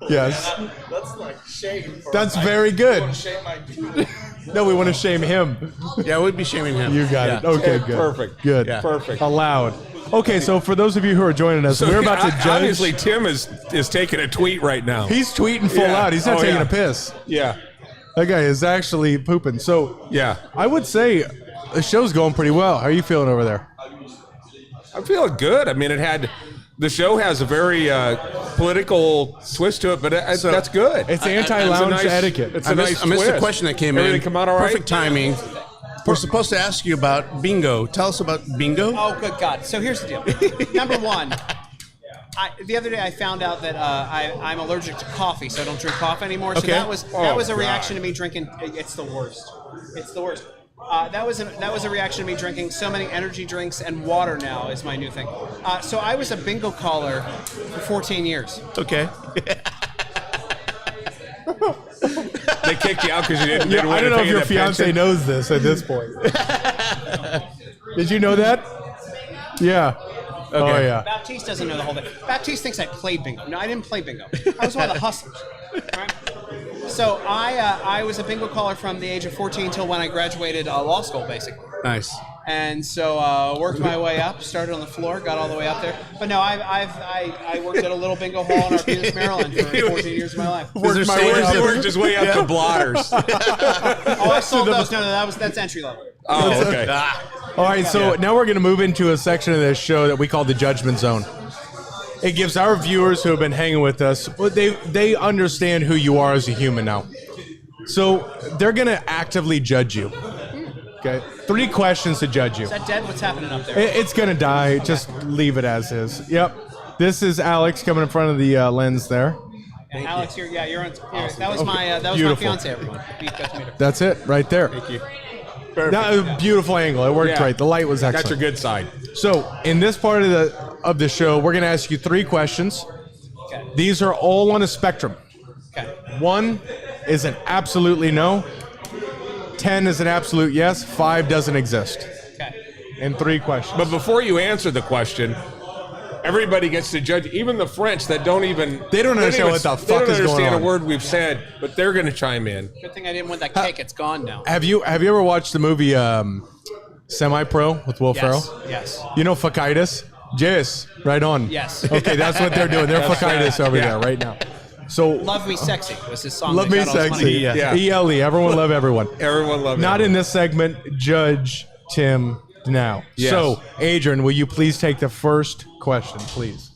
Yes. That's like shame. That's very good. Shame my dude. No, we want to shame him. Yeah, we'd be shaming him. You got it. Okay, good. Perfect. Good. Yeah. Perfect. Allowed. Okay, so for those of you who are joining us, we're about to judge. Obviously, Tim is taking a tweet right now. He's tweeting full Yeah. out. He's not Oh, taking yeah. a piss. Yeah. That guy is actually pooping. So Yeah. I would say the show's going pretty well. How are you feeling over there? I'm feeling good. I mean, the show has a very political twist to it, but that's good. It's anti-lounge It's a nice- etiquette. It's I a missed, nice I missed the twist. question that came Everything in. come out all right? Perfect timing. We're supposed to ask you about bingo. Tell us about bingo. Oh, good God. So here's the deal. Number one, the other day I found out that I'm allergic to coffee, so I don't drink coffee anymore. So Okay. that was a God. reaction to me drinking. It's the worst. It's the worst. That was a reaction to me drinking so many energy drinks, and water now is my new thing. So I was a bingo caller for 14 years. Okay. They kicked you out because you didn't. Yeah, I don't know if your that fiance pension. knows this at this point. Did you know that? Yeah. Oh, yeah. Baptiste doesn't know the whole thing. Baptiste thinks I played bingo. No, I didn't play bingo. I was one of the hustlers. Right? So I was a bingo caller from the age of 14 till when I graduated law school, basically. Nice. And so worked my way up, started on the floor, got all the way up there. But no, I worked at a little bingo hall in Arbutus, Maryland for 14 years of my life. Is there He stage- worked his way up to blotters. Oh, I sold those. No, that's entry level. Oh, okay. All right, so now we're going to move into a section of this show that we call the Judgment Zone. It gives our viewers who have been hanging with us, well, they understand who you are as a human now. So they're going to actively judge you. Okay, 3 questions to judge you. Is that dead? What's happening up there? It's going to die. Just leave it as is. Yep. This is Alex coming in front of the lens there. And Alex, you're on. That was my Beautiful. fiance. Everyone. That's it right there. Thank you. That was a beautiful angle. It worked Yeah. right. The light was excellent. Got your good side. So in this part of the show, we're going to ask you 3 questions. Okay. These are all on a spectrum. Okay. 1 is an absolutely no. 10 is an absolute yes. 5 doesn't exist. Okay. And 3 questions. But before you answer the question, everybody gets to judge. Even the French that don't even They don't understand what the fuck they don't is going understand on. a word we've said, but they're going to chime in. Good thing I didn't want that cake. It's gone now. Have you ever watched the movie Semi-Pro with Will Ferrell? Yes. You know Facitis? Yes, right on. Yes. Okay, that's what they're doing. They're Facitis over there right now. So Love Me Sexy was his song. Love that Me got all his Sexy. money. Yeah. ELE. Everyone love everyone. Everyone loves Not it. in this segment. Judge Tim now. Yes. So, Adrian, will you please take the first question, please?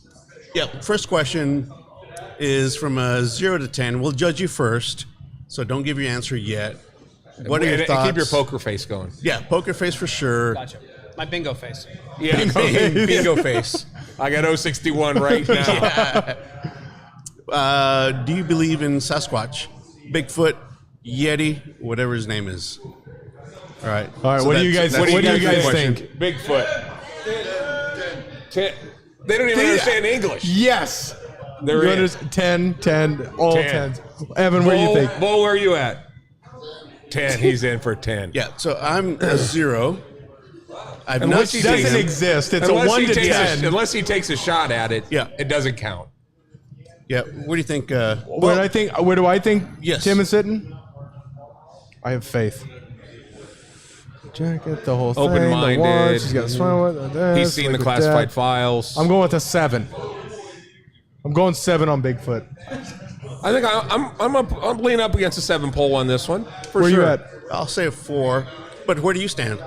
Yeah. First question is from 0 to 10. We'll judge you first, so don't give your answer yet. What are your And thoughts? keep your poker face going. Yeah, poker face for sure. Gotcha. My bingo face. Yeah, Bingo face. I got 061 right now. Do you believe in Sasquatch, Bigfoot, Yeti, whatever his name is? All right. All right, So what do you that's- guys that's- what do you guys question. think? Bigfoot. They don't even understand English. Yes. They're in. 10, all 10. 10s. Evan, what do you think? Bo, where are you at? 10. He's in for 10. Yeah, so I'm a 0. I've not Unless he seen Doesn't him. exist. It's a Unless 1 he to takes 10. unless he takes a shot at it, Yeah. it doesn't count. Yeah, what do you think? Where do I think Yes. Tim is sitting? I have faith. Jacket, the whole thing. Open-minded. The watch, he's got a swim with this, He's seen the look at classified that. files. I'm going with a 7. I'm going 7 on Bigfoot. I think I'm leaning up against a 7 pole on this one. For Where sure. you at? I'll say a 4. But where do you stand?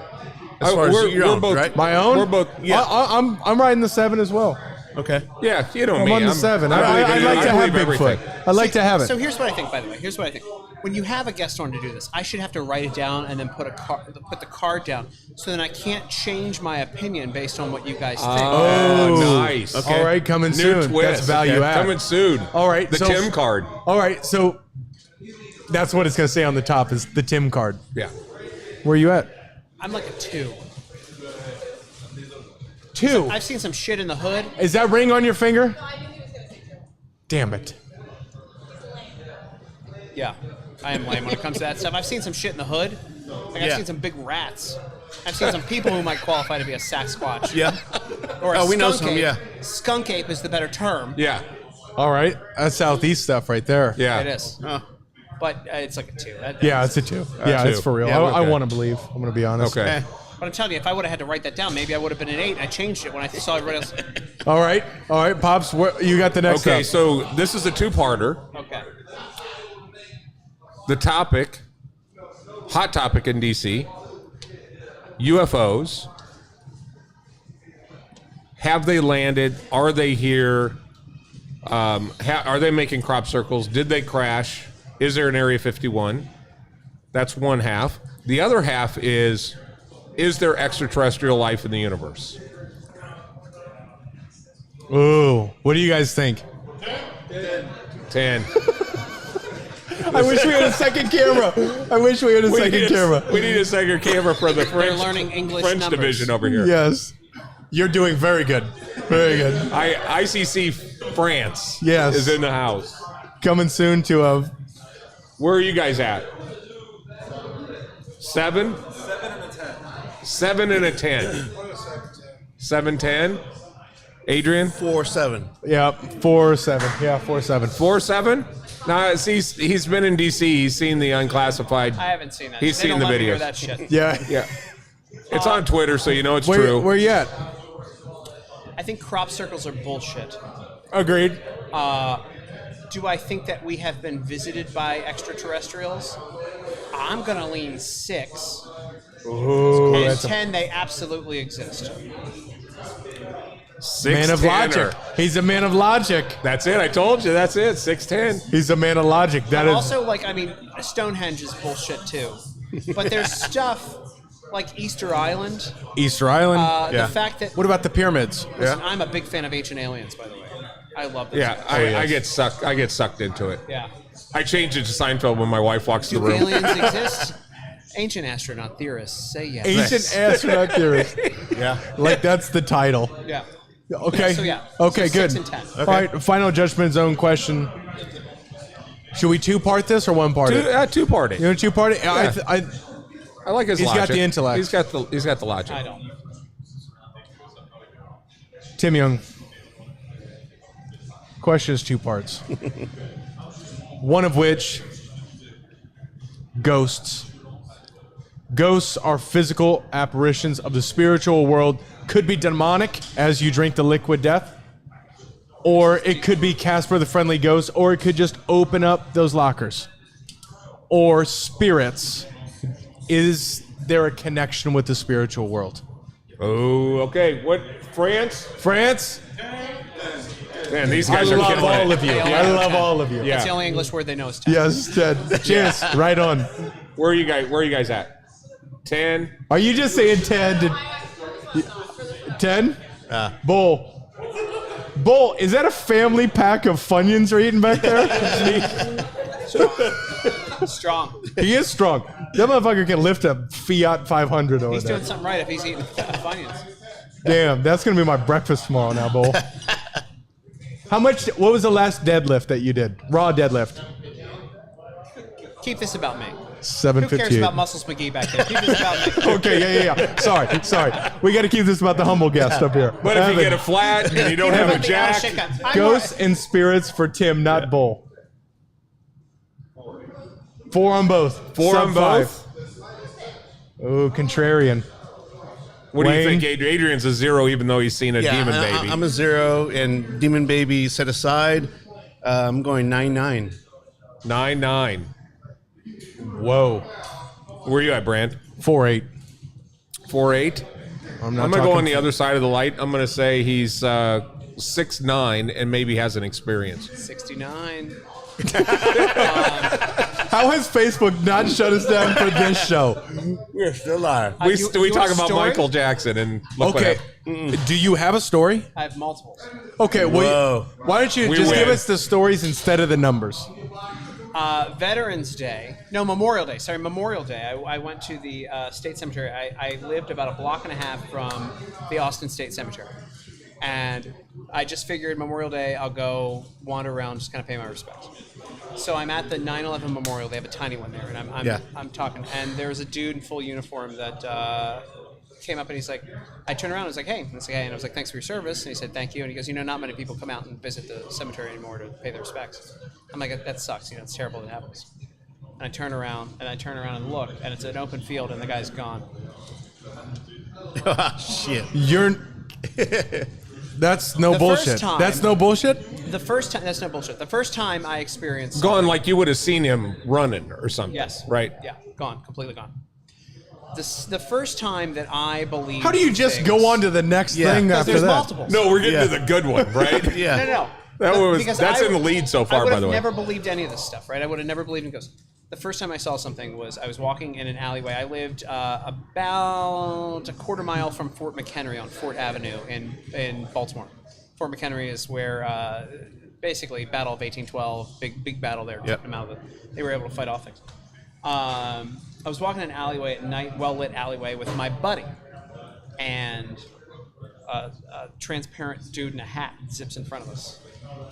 As far We're- as your we're own, both- right? My own? We're both. Yeah. I'm riding the 7 as well. Okay. Yeah, you know I'm me. on the 7. I believe I'd in- like I to have believe Bigfoot. everything. I'd like to have it. So here's what I think. By the way, here's what I think. When you have a guest on to do this, I should have to write it down and then put the card down, so then I can't change my opinion based on what you guys think. Oh, nice. Okay. All right, coming New soon. twist. That's value add. Coming soon. All right, The so- Tim card. All right, so that's what it's going to say on the top is the Tim card. Yeah. Where you at? I'm like a 2. 2. I've seen some shit in the hood. Is that ring on your finger? Damn it. Yeah, I am lame when it comes to that stuff. I've seen some shit in the hood. Like I've Yeah. seen some big rats. I've seen some people who might qualify to be a Sasquatch. Yeah. Or a Oh, we know skunk some, ape. yeah. Skunk ape is the better term. Yeah. All right, that's southeast stuff right there. Yeah. It is. Oh. But it's like a 2. Yeah, it's a 2. Yeah, 2. it's for real. Yeah, I okay. want to believe. I'm going to be honest. Okay. But I'm telling you, if I would have had to write that down, maybe I would have been an 8. I changed it when I saw everybody else. All right, Pops. You got the next Okay, up. so this is a 2-parter. Okay. The topic, hot topic in DC, UFOs. Have they landed? Are they here? Are they making crop circles? Did they crash? Is there an Area 51? That's one half. The other half is there extraterrestrial life in the universe? Ooh, what do you guys think? 10. I wish we had a second camera. I wish we had a second camera. We need a second camera for the French, learning English French numbers. division over here. Yes, you're doing very good. Very good. ICC France Yes. is in the house. Coming soon to a. Where are you guys at? 7? 7 and a 10. 7, 10. Adrian? 4-7. Yeah, 4-7. Yeah, 4-7. 4, 7? No, he's been in DC. He's seen the unclassified. I haven't seen that. He's They seen don't the let me hear videos. that shit. Yeah. Yeah. It's on Twitter, so you know it's true. Where you at? I think crop circles are bullshit. Agreed. Do I think that we have been visited by extraterrestrials? I'm going to lean 6. Ooh, And that's a 10, they absolutely exist. man of logic. He's a man of logic. That's it. I told you. That's it. 6'10". He's a man of logic. That But is also, like, I mean, Stonehenge is bullshit too. But there's stuff like Easter Island. Easter Island. The fact that What about the pyramids? listen, I'm a big fan of Ancient Aliens, by the way. I love this. Yeah, I get sucked. I get sucked into it. Yeah. I changed it to Seinfeld when my wife walks in Do the room. aliens exist? Ancient astronaut theorists say yes. Ancient astronaut theorist. Yeah. Like that's the title. Yeah. Okay. So, yeah. Okay. So Good. 6 and 10. All right. Final judgment zone question. Should we two-part this or one-part it? Two-party. You want two-part it? I like his He's logic. got the intellect. He's got the logic. I don't. Tim Young. Question is two parts. One of which, ghosts. Ghosts are physical apparitions of the spiritual world. Could be demonic as you drink the liquid death. Or it could be Casper the Friendly Ghost. Or it could just open up those lockers. Or spirits. Is there a connection with the spiritual world? Oh, okay. What? France? France? Man, these I guys are love killing all it. of you. I love all of you. Yeah. It's the only English word they know is 10. Yes, Ted. Cheers. Right on. Where are you guys at? 10. Are you just saying 10 to 10? Bull. Bull, is that a family pack of Funyuns you're eating back there? Strong. He is strong. That motherfucker can lift a Fiat 500 over He's there. doing something right if he's eating Funyuns. Damn, that's going to be my breakfast tomorrow now, Bull. What was the last deadlift that you did? Raw deadlift. Keep this about me. Who cares 758. about Muscles McGee back there? Keep this about me. Okay, yeah. Sorry. We got to keep this about the humble guest up here. But if you Evan, get a flat and you don't have a Everything else, jack, shit guns. I'm ghosts and spirits for Tim, not Bull. 4 on both. 4 on Sub 5. both. Oh, contrarian. What do you Wayne? think? Adrian's a 0, even though he's seen a demon baby. I'm a 0, and Demon Baby set aside. I'm going 9-9. 9-9. Whoa. Where are you at, Brand? 4-8. 4-8. I'm I'm going to go on the other side of the light. I'm going to say he's 6'9" and maybe has an experience. 69. How has Facebook not shut us down for this show? We're still alive. We you talk want a about story? Michael Jackson and look Okay. what happened. Do you have a story? I have multiples. Okay, well, Whoa. why don't you We just win. give us the stories instead of the numbers? Veterans Day. No, Memorial Day. Sorry, Memorial Day. I went to the State Cemetery. I lived about a block and a half from the Austin State Cemetery. And I just figured Memorial Day, I'll go wander around, just kind of pay my respects. So I'm at the 9/11 Memorial. They have a tiny one there, and I'm talking. And there was a dude in full uniform that came up, and he's like, I turned around, and I was like, hey. And I was like, thanks for your service. And he said, thank you. And he goes, not many people come out and visit the cemetery anymore to pay their respects. I'm like, that sucks. It's terrible that happens. And I turn around and look, and it's an open field, and the guy's gone. Shit. That's no The bullshit. first time- That's no bullshit? The first time, that's no bullshit. The first time I experienced Gone like you would have seen him running or something. Yes. Right? Yeah, gone, completely gone. The first time that I believe. How do you just go on to the next Yeah. thing Because after there's that? multiples. No, we're getting Yeah. to the good one, right? Yeah. No. That's Because in the lead so far, I would by have the way. never believed any of this stuff, right? I would have never believed in ghosts. The first time I saw something was I was walking in an alleyway. I lived about a quarter mile from Fort McHenry on Fort Avenue in Baltimore. Fort McHenry is where basically Battle of 1812, big battle there. Yep. Took them out of they were able to fight off things. I was walking in an alleyway at night, well-lit alleyway with my buddy, and a transparent dude in a hat zips in front of us.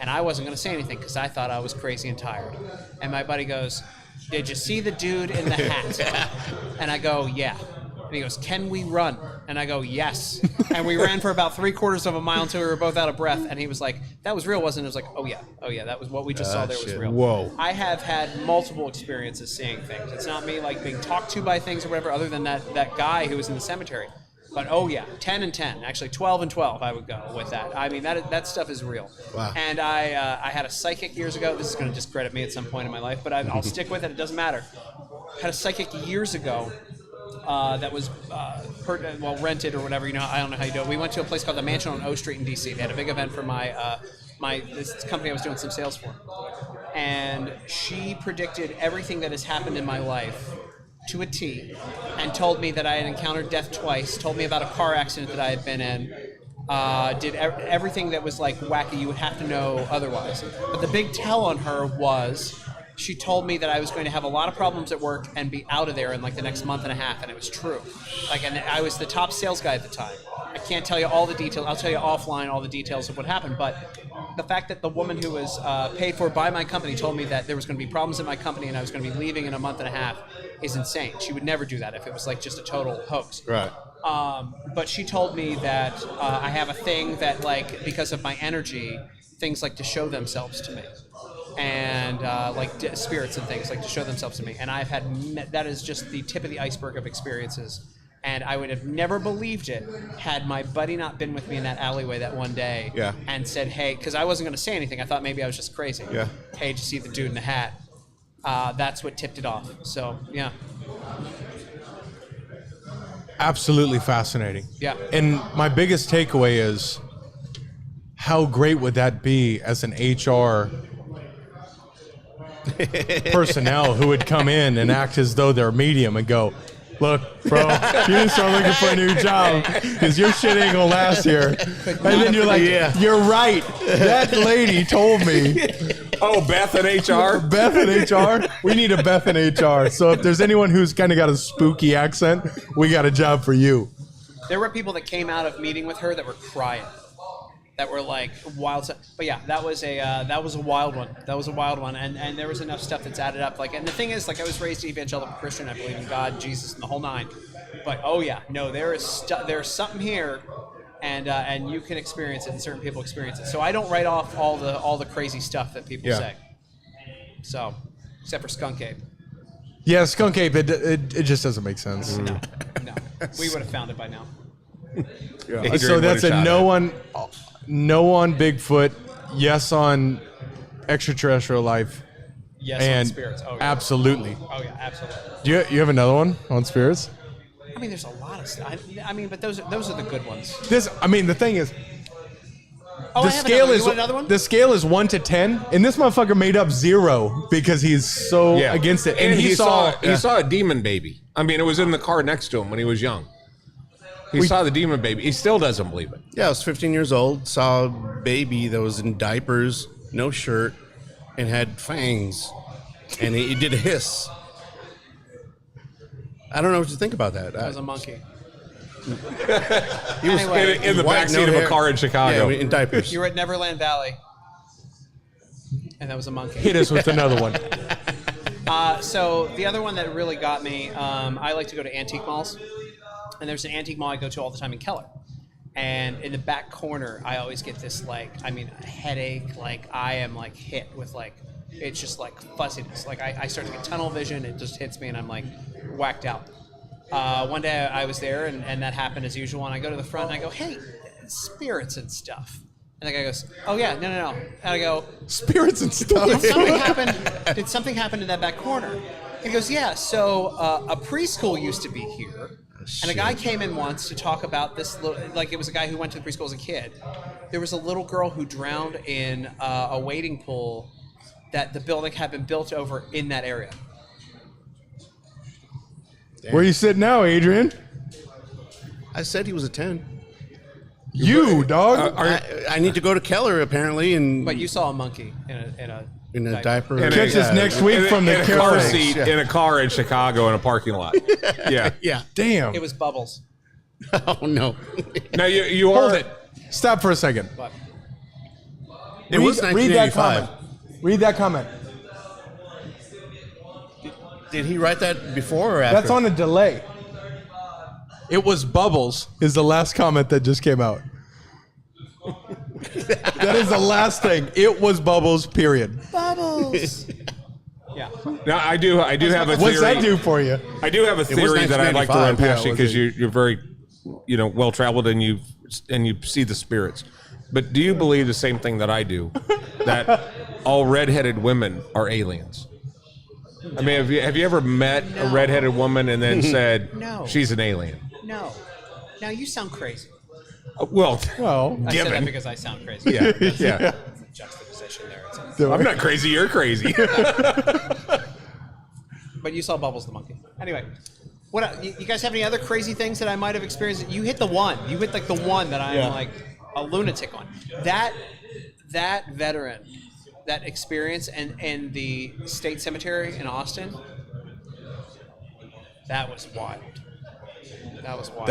And I wasn't going to say anything because I thought I was crazy and tired. And my buddy goes, did you see the dude in the hat? And I go, yeah. And he goes, can we run? And I go, yes. And we ran for about 3/4 of a mile until we were both out of breath. And he was like, that was real, wasn't it? I was like, oh yeah, that was what we just saw there was shit. real. Whoa. I have had multiple experiences seeing things. It's not me like being talked to by things or whatever, other than that guy who was in the cemetery. But 10 and 10, actually 12 and 12, I would go with that. I mean, that stuff is real. Wow. And I had a psychic years ago. This is going to discredit me at some point in my life, but I'll stick with it. It doesn't matter. Had a psychic years ago that was rented or whatever. You know, I don't know how you do it. We went to a place called the Mansion on O Street in DC. They had a big event for this company I was doing some sales for, and she predicted everything that has happened in my life to a T, and told me that I had encountered death twice. Told me about a car accident that I had been in. Did everything that was like wacky you would have to know otherwise. But the big tell on her was she told me that I was going to have a lot of problems at work and be out of there in like the next month and a half, and it was true. Like, and I was the top sales guy at the time. I can't tell you all the details. I'll tell you offline all the details of what happened. But the fact that the woman who was paid for by my company told me that there was going to be problems in my company and I was going to be leaving in a month and a half is insane. She would never do that if it was like just a total hoax. Right. But she told me that I have a thing that, like, because of my energy, things like to show themselves to me. And spirits and things like to show themselves to me. And I've had, that is just the tip of the iceberg of experiences. And I would have never believed it had my buddy not been with me in that alleyway that one day. Yeah. And said, hey, because I wasn't going to say anything. I thought maybe I was just crazy. Yeah. Hey, did you see the dude in the hat? That's what tipped it off. So, yeah. Absolutely fascinating. Yeah. And my biggest takeaway is how great would that be as an HR personnel who would come in and act as though they're a medium and go, look, bro, you need to start looking for a new job because your shit ain't gonna last here. And then you're like, you're right. That lady told me. Oh, Beth in HR? Beth in HR? We need a Beth in HR. So if there's anyone who's kind of got a spooky accent, we got a job for you. There were people that came out of meeting with her that were crying. That were like wild stuff. But yeah, that was a wild one. That was a wild one. And there was enough stuff that's added up. Like, and the thing is, like, I was raised evangelical Christian. I believe in God, Jesus, and the whole nine. But oh yeah, no, there's something here, and you can experience it, and certain people experience it. So I don't write off all the crazy stuff that people say. So, except for Skunk Ape. Yeah, Skunk Ape. It just doesn't make sense. No, we would have found it by now. Yeah. So that's a no on Bigfoot, yes on extraterrestrial life. Yes, and on spirits. Oh, yeah. Absolutely. Oh yeah, absolutely. Do you have another one on spirits? I mean, there's a lot of stuff. I mean, but those are the good ones. The thing is, Oh, the I have scale another. is You want another one? the scale is 1 to 10, and this motherfucker made up 0 because he's so against it. And he saw a demon baby. I mean, it was in the car next to him when he was young. He saw the demon baby. He still doesn't believe it. Yeah, I was 15 years old, saw a baby that was in diapers, no shirt, and had fangs. And he did a hiss. I don't know what to think about that. That was a monkey. He was in the backseat of a car in Chicago. Yeah, in diapers. You were at Neverland Valley, and that was a monkey. Hit us with another one. So the other one that really got me, I like to go to antique malls. And there's an antique mall I go to all the time in Keller. And in the back corner, I always get this, like, I mean, a headache. Like, I am, like, hit with, like, it's just, like, fuzziness. Like, I start to get tunnel vision. It just hits me, and I'm, like, whacked out. One day I was there, and that happened as usual. And I go to the front, and I go, hey, spirits and stuff. And the guy goes, oh, yeah, no. And I go, spirits and stuff. Did something happen in that back corner? And he goes, yeah, so a preschool used to be here. And a guy came in once to talk about this, like it was a guy who went to the preschool as a kid. There was a little girl who drowned in a wading pool that the building had been built over in that area. Damn. Where you sitting now, Adrian? I said he was a 10. You, dog. I need to go to Keller, apparently. But you saw a monkey in a diaper. Catch us next week from the car seat in a car in Chicago in a parking lot. Yeah. Damn. It was Bubbles. Oh, no. Now, you Hold it. Stop for a second. But It was read that 1985. comment. Read that comment. Did he write that before or after? That's on a delay. It was Bubbles is the last comment that just came out. That is the last thing. It was Bubbles, period. Bubbles. Yeah. Now, I do have a theory. What's that do for you? I do have a theory that I'd like to run past you was because it? you're very, well traveled and you see the spirits. But do you believe the same thing that I do, that all redheaded women are aliens? I mean, have you ever met a redheaded woman and then said, No. she's an alien? No. Now you sound crazy. Well, I said that given. because I sound crazy. Yeah, yeah. It's a juxtaposition there. I'm not crazy, you're crazy. But you saw Bubbles the monkey. Anyway, what you guys have any other crazy things that I might have experienced? You hit the one. You hit like the one that I'm like a lunatic on. That veteran, that experience in the state cemetery in Austin, that was wild. That was wild.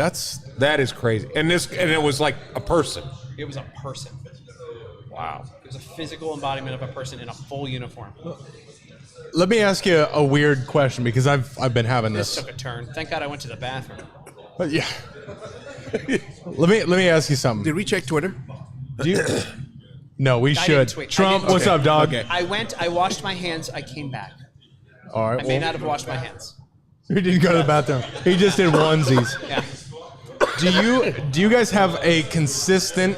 That is crazy. And it was like a person. It was a person. Wow. It was a physical embodiment of a person in a full uniform. Let me ask you a weird question because I've been having This this. took a turn. Thank God I went to the bathroom. Yeah. let me ask you something. Did we check Twitter? Do you, no, we didn't should. tweet. I Trump, didn't- what's Okay. up, dog? Okay. I washed my hands. I came back. All right. I may not have washed my hands. He didn't go to the bathroom. He just did onesies. Yeah. Do you guys have a consistent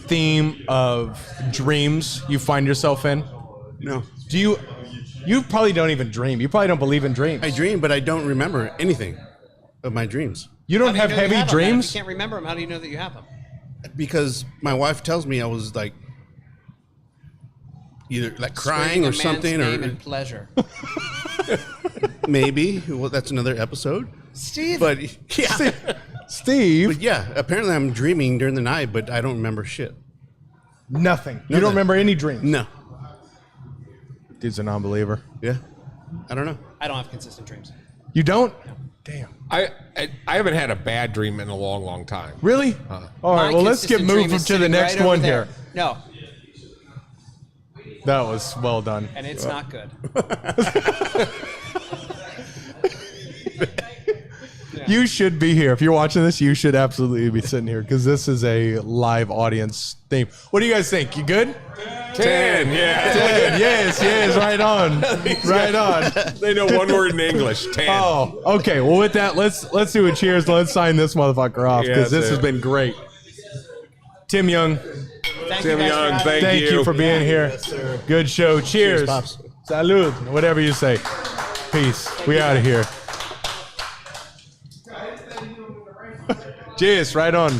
theme of dreams you find yourself in? No. You probably don't even dream. You probably don't believe in dreams. I dream, but I don't remember anything of my dreams You How don't do you have know you heavy have them, then? If dreams? you can't remember them, how do you know that you have them? because my wife tells me I was like either like crying or something, Name or and pleasure. maybe. Well, that's another episode. Steve. But yeah, Steve, but yeah. Apparently, I'm dreaming during the night, but I don't remember shit. nothing. You Nothing. don't remember any dreams. No. Dude's a non-believer. Yeah. I don't know. I don't have consistent dreams. You don't? Damn. I haven't had a bad dream in a long, long time. Really? All right. My Well, let's get consistent dream moved is to the sitting next right over one there. here. No, That was well done. and it's not good. You should be here. If you're watching this, you should absolutely be sitting here because this is a live audience theme. What do you guys think? You good? 10, yeah. Good. Yes, right on. Right on. They know one word in English. 10. Oh, okay. Well, with that, let's do a cheers. Let's sign this motherfucker off Yeah, because this that's has it. been great. Tim Young, Thank Tim you guys Young, for having me. thank thank you for being here. Good show. Cheers. Pops. Salud. Whatever you say. Peace. We out of here. Cheers. Right on.